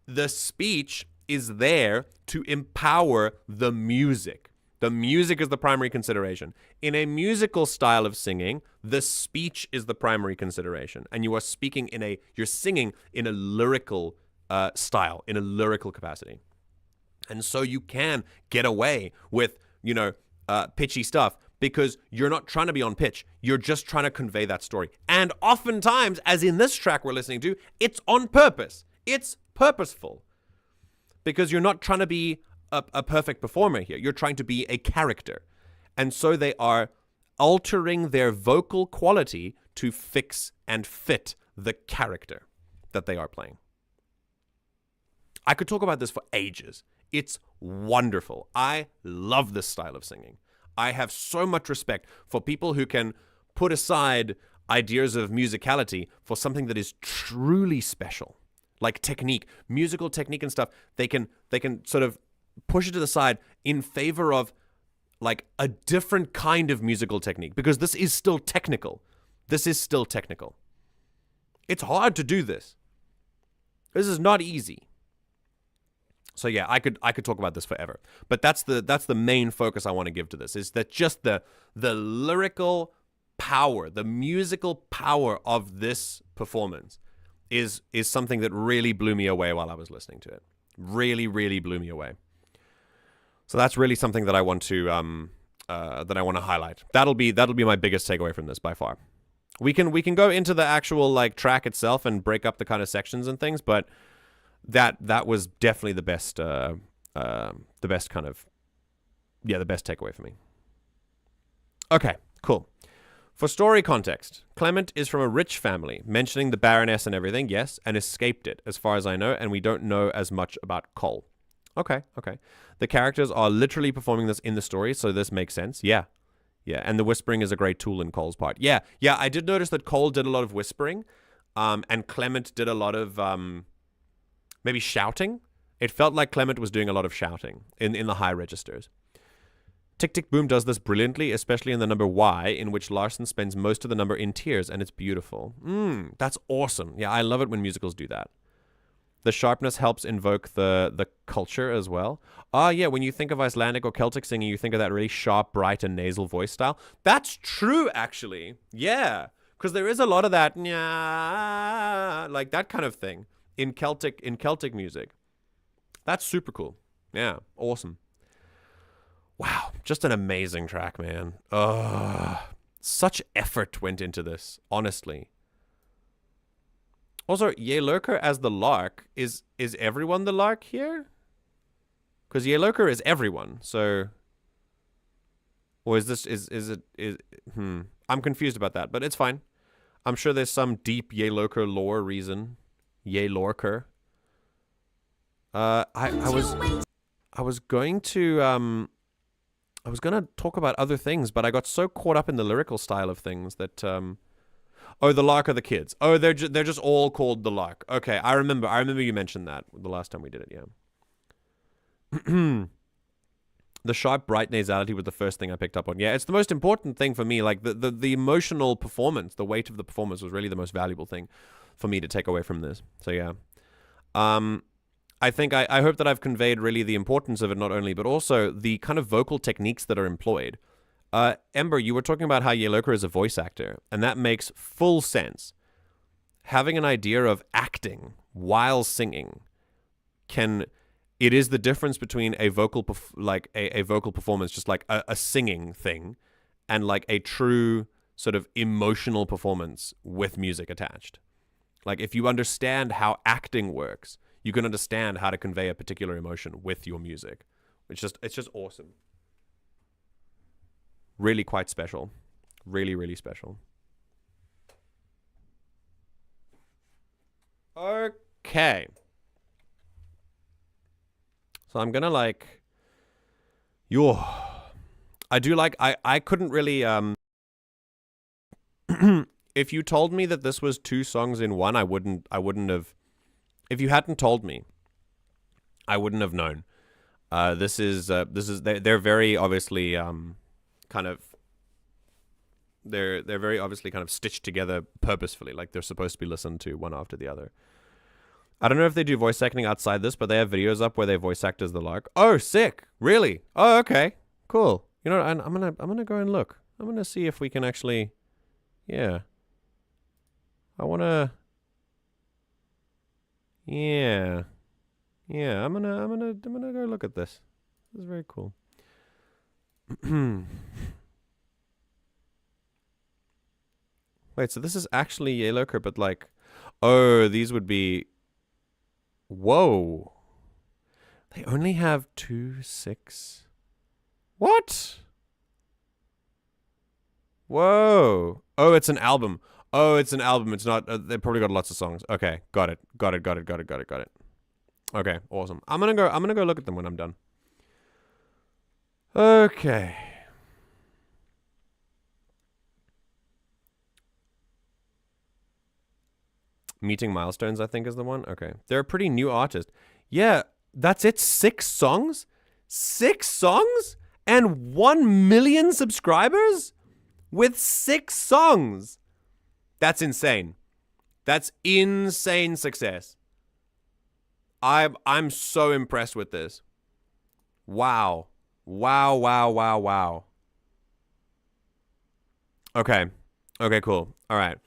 Speaker 1: the speech is there to empower the music. The music is the primary consideration. In a musical style of singing, the speech is the primary consideration. And you're singing in a lyrical style, in a lyrical capacity. And so you can get away with, pitchy stuff because you're not trying to be on pitch. You're just trying to convey that story. And oftentimes, as in this track we're listening to, it's on purpose. It's purposeful. Because you're not trying to be a perfect performer here. You're trying to be a character. And so they are altering their vocal quality to fix and fit the character that they are playing. I could talk about this for ages. It's wonderful. I love this style of singing. I have so much respect for people who can put aside ideas of musicality for something that is truly special. Like technique, musical technique and stuff. They can sort of push it to the side in favor of like a different kind of musical technique, because this is still technical. It's hard to do this. This is not easy. So yeah, I could talk about this forever. But that's the main focus I want to give to this, is that just the lyrical power, the musical power of this performance is something that really blew me away while I was listening to it. Really, really blew me away. So that's really something that I want to highlight. That'll be my biggest takeaway from this by far. We can go into the actual like track itself and break up the kind of sections and things, but that was definitely the best takeaway for me. Okay, cool. For story context, Clement is from a rich family, mentioning the Baroness and everything, yes, and escaped it, as far as I know, and we don't know as much about Cole. Okay. The characters are literally performing this in the story, so this makes sense. Yeah, and the whispering is a great tool in Cole's part. Yeah, I did notice that Cole did a lot of whispering, and Clement did a lot of maybe shouting. It felt like Clement was doing a lot of shouting in the high registers. Tick Tick Boom does this brilliantly, especially in the number Y, in which Larson spends most of the number in tears, and it's beautiful. That's awesome. Yeah, I love it when musicals do that. The sharpness helps invoke the culture as well. Yeah, when you think of Icelandic or Celtic singing, you think of that really sharp, bright, and nasal voice style. That's true, actually. Yeah, because there is a lot of that, like that kind of thing in Celtic music. That's super cool. Yeah, awesome. Wow, just an amazing track, man. Such effort went into this, honestly. Also, Yaelokre as the Lark, is everyone the Lark here? Because Yaelokre is everyone, so... Or is this, I'm confused about that, but it's fine. I'm sure there's some deep Yaelokre lore reason. Yaelokre. I I was going to talk about other things, but I got so caught up in the lyrical style of things that oh, the Lark are the kids. Oh, they're just all called the Lark. Okay, I remember you mentioned that the last time we did it. Yeah. The sharp, bright nasality was the first thing I picked up on. Yeah, it's the most important thing for me. Like the emotional performance, the weight of the performance was really the most valuable thing for me to take away from this. So yeah. I think I hope that I've conveyed really the importance of it, not only, but also the kind of vocal techniques that are employed. Ember, you were talking about how Yaelokre is a voice actor, and that makes full sense. Having an idea of acting while singing it is the difference between a vocal a vocal performance, just like a singing thing, and like a true sort of emotional performance with music attached. Like if you understand how acting works, you can understand how to convey a particular emotion with your music. It's just awesome. Really quite special. Really, really special. Okay. So I'm gonna I couldn't really if you told me that this was 2 songs in one, I wouldn't have. If you hadn't told me, I wouldn't have known. They're very obviously they're very obviously kind of stitched together purposefully, like they're supposed to be listened to one after the other. I don't know if they do voice acting outside this, but they have videos up where they voice act as the Lark. Oh, sick! Really? Oh, okay, cool. You know, I'm gonna go and look. I'm gonna see if we can actually, yeah. Yeah. I'm gonna go look at this. This is very cool. Wait, so this is actually Yaelokre, but like, oh, these would be. Whoa. They only have 2, 6. What? Whoa. Oh, it's an album. Oh, it's an album. It's not. They probably got lots of songs. Okay, got it. Okay, awesome. I'm gonna go look at them when I'm done. Okay. Meeting Milestones, I think, is the one. Okay, they're a pretty new artist. Yeah, that's it. 6 songs, 6 songs, and 1 million subscribers with 6 songs. That's insane. That's insane success. I'm so impressed with this. Wow. Okay. Okay, cool. All right.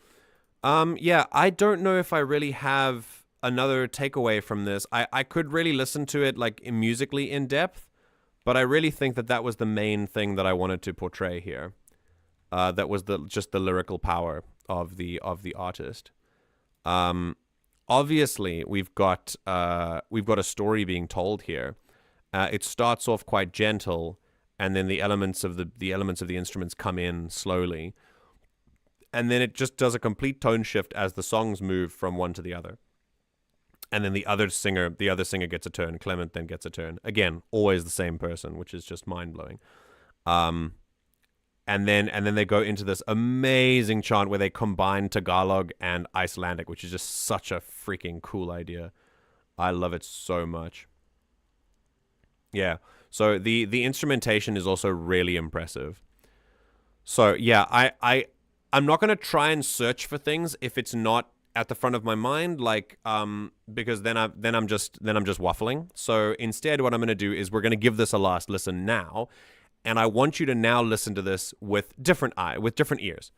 Speaker 1: Yeah, I don't know if I really have another takeaway from this. I could really listen to it like musically in depth, but I really think that was the main thing that I wanted to portray here. That was just the lyrical power of the artist. Obviously, we've got a story being told here. It starts off quite gentle, and then the elements of the instruments come in slowly, and then it just does a complete tone shift as the songs move from one to the other. And then the other singer gets a turn. Clement then gets a turn. Again, always the same person, which is just mind blowing. And then they go into this amazing chant where they combine Tagalog and Icelandic, which is just such a freaking cool idea. I love it so much. Yeah. So the instrumentation is also really impressive. So yeah, I'm not gonna try and search for things if it's not at the front of my mind, like because then I'm just waffling. So instead, what I'm gonna do is we're gonna give this a last listen now. And I want you to now listen to this with different ears.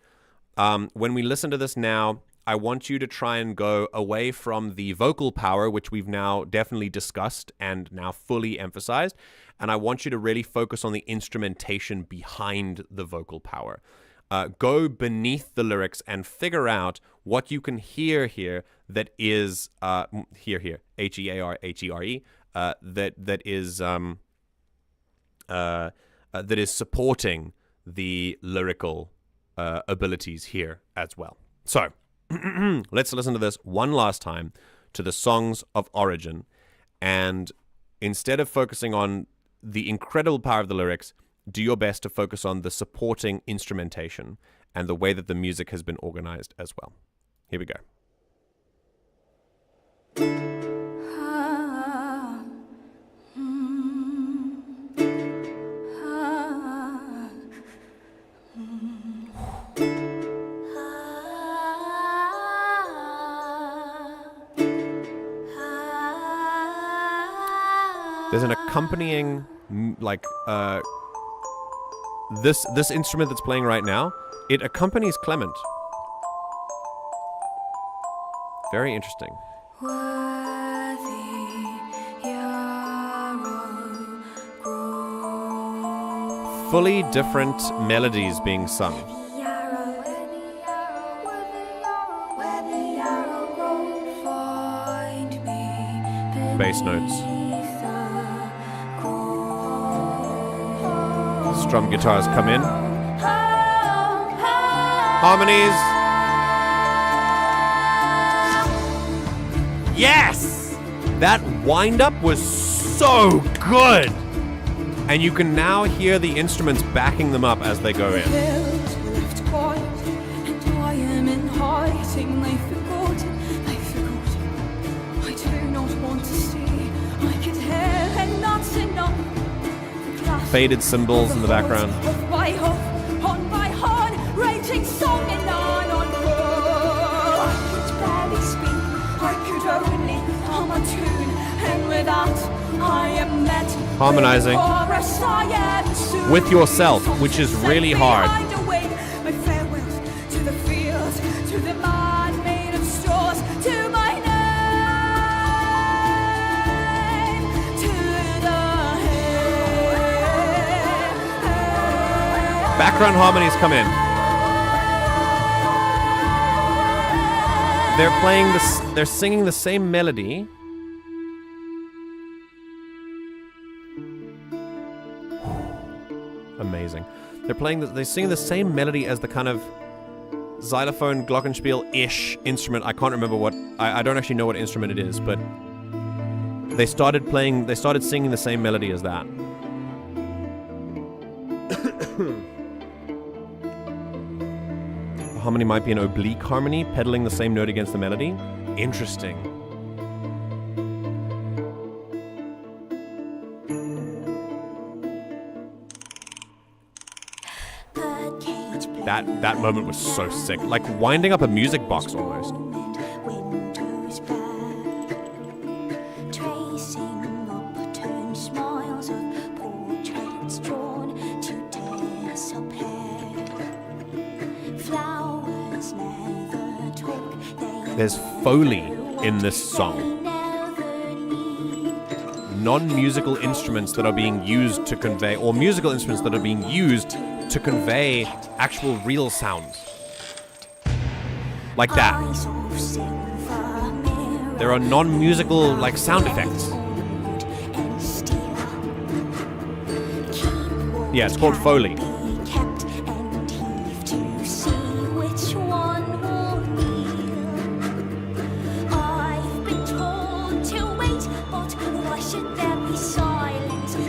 Speaker 1: When we listen to this now, I want you to try and go away from the vocal power, which we've now definitely discussed and now fully emphasized. And I want you to really focus on the instrumentation behind the vocal power. Go beneath the lyrics and figure out what you can hear here that is hear H-E-A-R-H-E-R-E that is supporting the lyrical abilities here as well. So let's listen to this one last time to the Songs of Origin, and instead of focusing on the incredible power of the lyrics, do your best to focus on the supporting instrumentation and the way that the music has been organized as well. Here we go. There's an accompanying, this instrument that's playing right now, it accompanies Clement. Very interesting. Fully different melodies being sung. Bass notes. Strum guitars come in. Harmonies. Yes! That wind-up was so good! And you can now hear the instruments backing them up as they go in. Faded cymbals in the background. Harmonizing with yourself, which is really hard. Background harmonies come in. They're playing this. They're singing the same melody. Amazing. They're singing the same melody as the kind of xylophone, glockenspiel-ish instrument. I can't remember what. I don't actually know what instrument it is, but they started singing the same melody as that. The harmony might be an oblique harmony, pedaling the same note against the melody. Interesting. That moment was so sick. Like winding up a music box almost. There's Foley in this song. Non-musical instruments that are being used to convey, or musical instruments that are being used to convey actual real sounds. Like that. There are non-musical, like, sound effects. Yeah, it's called Foley.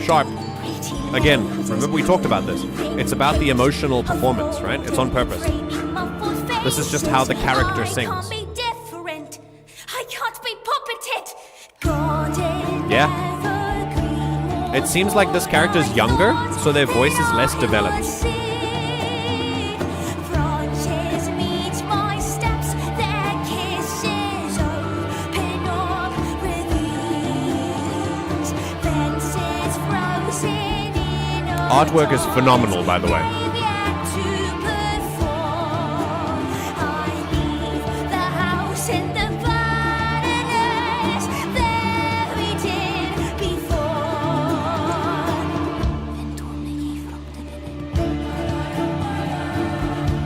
Speaker 1: Sharp. Again, remember we talked about this. It's about the emotional performance, right? It's on purpose. This is just how the character sings. Yeah. It seems like this character's younger, so their voice is less developed. Artwork is phenomenal, by the way.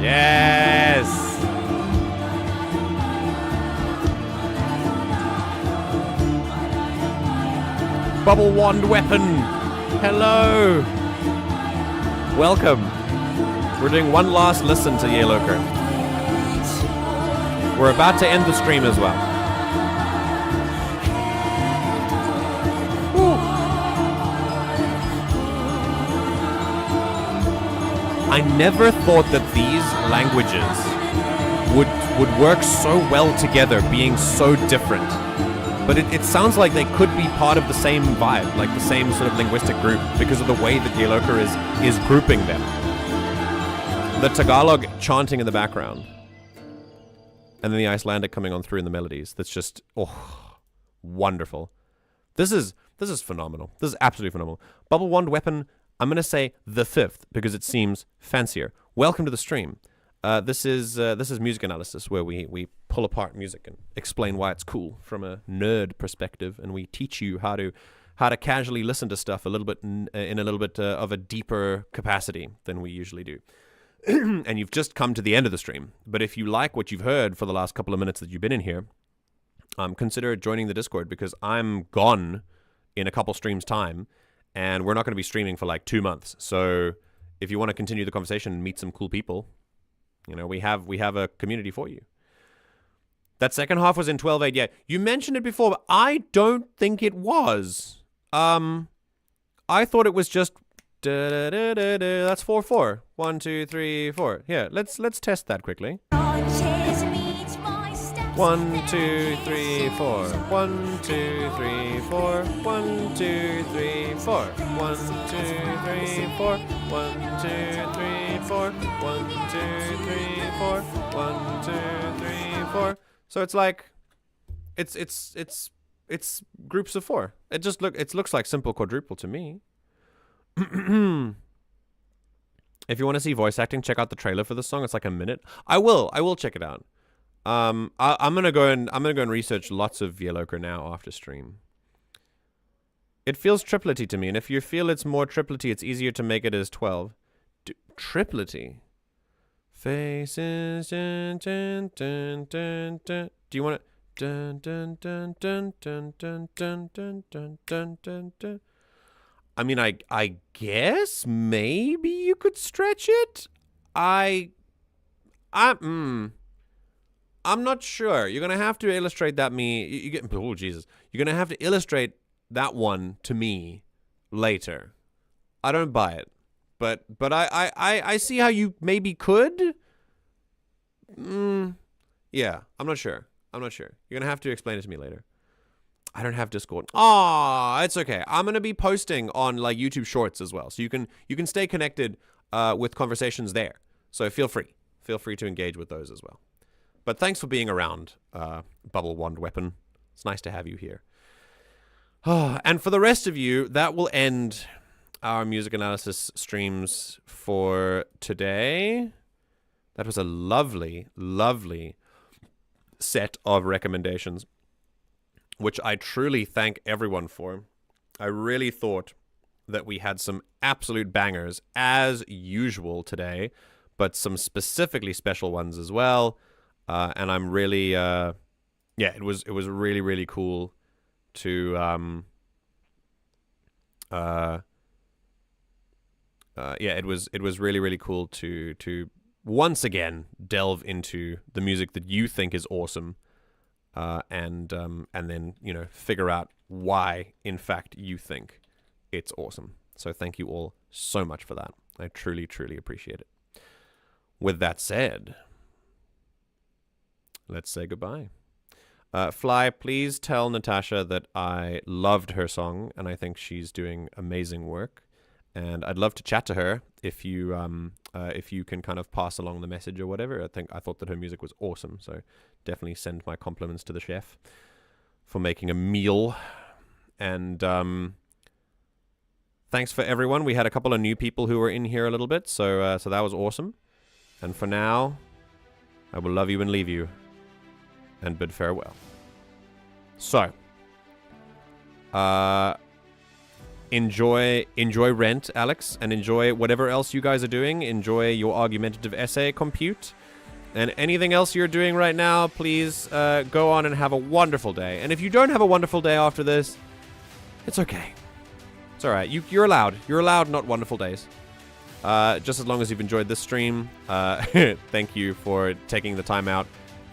Speaker 1: Yes! Bubble wand weapon! Hello! Welcome. We're doing one last listen to Yaelokre. We're about to end the stream as well. Woo. I never thought that these languages would work so well together, being so different. But it sounds like they could be part of the same vibe, like the same sort of linguistic group, because of the way that Yaelokre is grouping them. The Tagalog chanting in the background, and then the Icelandic coming on through in the melodies. That's just wonderful. This is phenomenal. This is absolutely phenomenal. Bubble Wand Weapon, I'm going to say the 5th because it seems fancier. Welcome to the stream. This is music analysis, where we pull apart music and explain why it's cool from a nerd perspective, and we teach you how to casually listen to stuff a little bit in a little bit of a deeper capacity than we usually do. And you've just come to the end of the stream. But if you like what you've heard for the last couple of minutes that you've been in here, consider joining the Discord, because I'm gone in a couple streams time, and we're not going to be streaming for like 2 months. So if you want to continue the conversation and meet some cool people, we have a community for you. That second half was in 12/8. Yeah, you mentioned it before, but I don't think it was. I thought it was just that's 4/4. 1, 2, 3, 4. Yeah, let's test that quickly. 1, 2, 3, 4. 1, 2, 3, 4. 1, 2, 3, 4. 1, 2, 3, 4. 1, 2, 3, 4. 1, 2, 3, 4. 1, 2, 3, 4. So it's like, it's groups of 4. It looks like simple quadruple to me. If you want to see voice acting, check out the trailer for this song. It's like a minute. I will check it out. I'm gonna go and research lots of Yaelokre now after stream. It feels triplety to me, and if you feel it's more triplety, it's easier to make it as 12. Triplety. Faces. Dun, dun, dun, dun, dun. Do you want it? Dun, dun, dun, dun, dun, dun, dun, dun, dun, dun, dun, dun. I mean, I guess maybe you could stretch it. I'm not sure. You're gonna have to illustrate that oh Jesus! You're gonna have to illustrate that one to me later. I don't buy it, but I see how you maybe could. Yeah, I'm not sure. You're gonna have to explain it to me later. I don't have Discord. It's okay. I'm gonna be posting on like YouTube Shorts as well, so you can stay connected with conversations there. So feel free to engage with those as well. But thanks for being around, Bubble Wand Weapon. It's nice to have you here. And for the rest of you, that will end our music analysis streams for today. That was a lovely, lovely set of recommendations, which I truly thank everyone for. I really thought that we had some absolute bangers, as usual today, but some specifically special ones as well. And I'm really, it was really, really cool to, it was really, really cool to once again delve into the music that you think is awesome, and then figure out why, in fact, you think it's awesome. So thank you all so much for that. I truly, truly appreciate it. With that said, let's say goodbye. Fly, please tell Natasha that I loved her song, and I think she's doing amazing work. And I'd love to chat to her if you can kind of pass along the message or whatever. I thought that her music was awesome, so definitely send my compliments to the chef for making a meal. And thanks for everyone. We had a couple of new people who were in here a little bit, so that was awesome. And for now, I will love you and leave you and bid farewell. So, enjoy Rent, Alex, and enjoy whatever else you guys are doing. Enjoy your argumentative essay compute. And anything else you're doing right now, please go on and have a wonderful day. And if you don't have a wonderful day after this, it's okay. It's all right. You're allowed. You're allowed not wonderful days. Just as long as you've enjoyed this stream. Thank you for taking the time out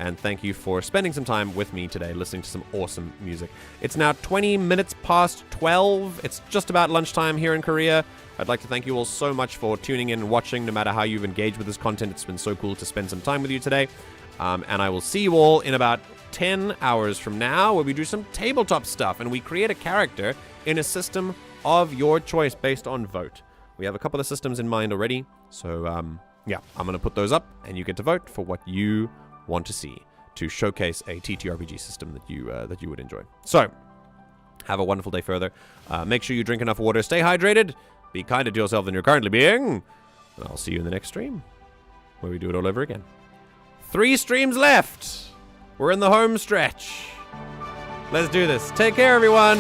Speaker 1: And thank you for spending some time with me today listening to some awesome music. It's now 20 minutes past 12. It's just about lunchtime here in Korea. I'd like to thank you all so much for tuning in and watching, no matter how you've engaged with this content. It's been so cool to spend some time with you today. And I will see you all in about 10 hours from now, where we do some tabletop stuff and we create a character in a system of your choice based on vote. We have a couple of systems in mind already. So, yeah, I'm going to put those up and you get to vote for what you want to see to showcase a TTRPG system that you would enjoy. So, have a wonderful day further. Make sure you drink enough water. Stay hydrated. Be kinder to yourself than you're currently being. And I'll see you in the next stream, where we do it all over again. 3 streams left. We're in the home stretch. Let's do this. Take care, everyone.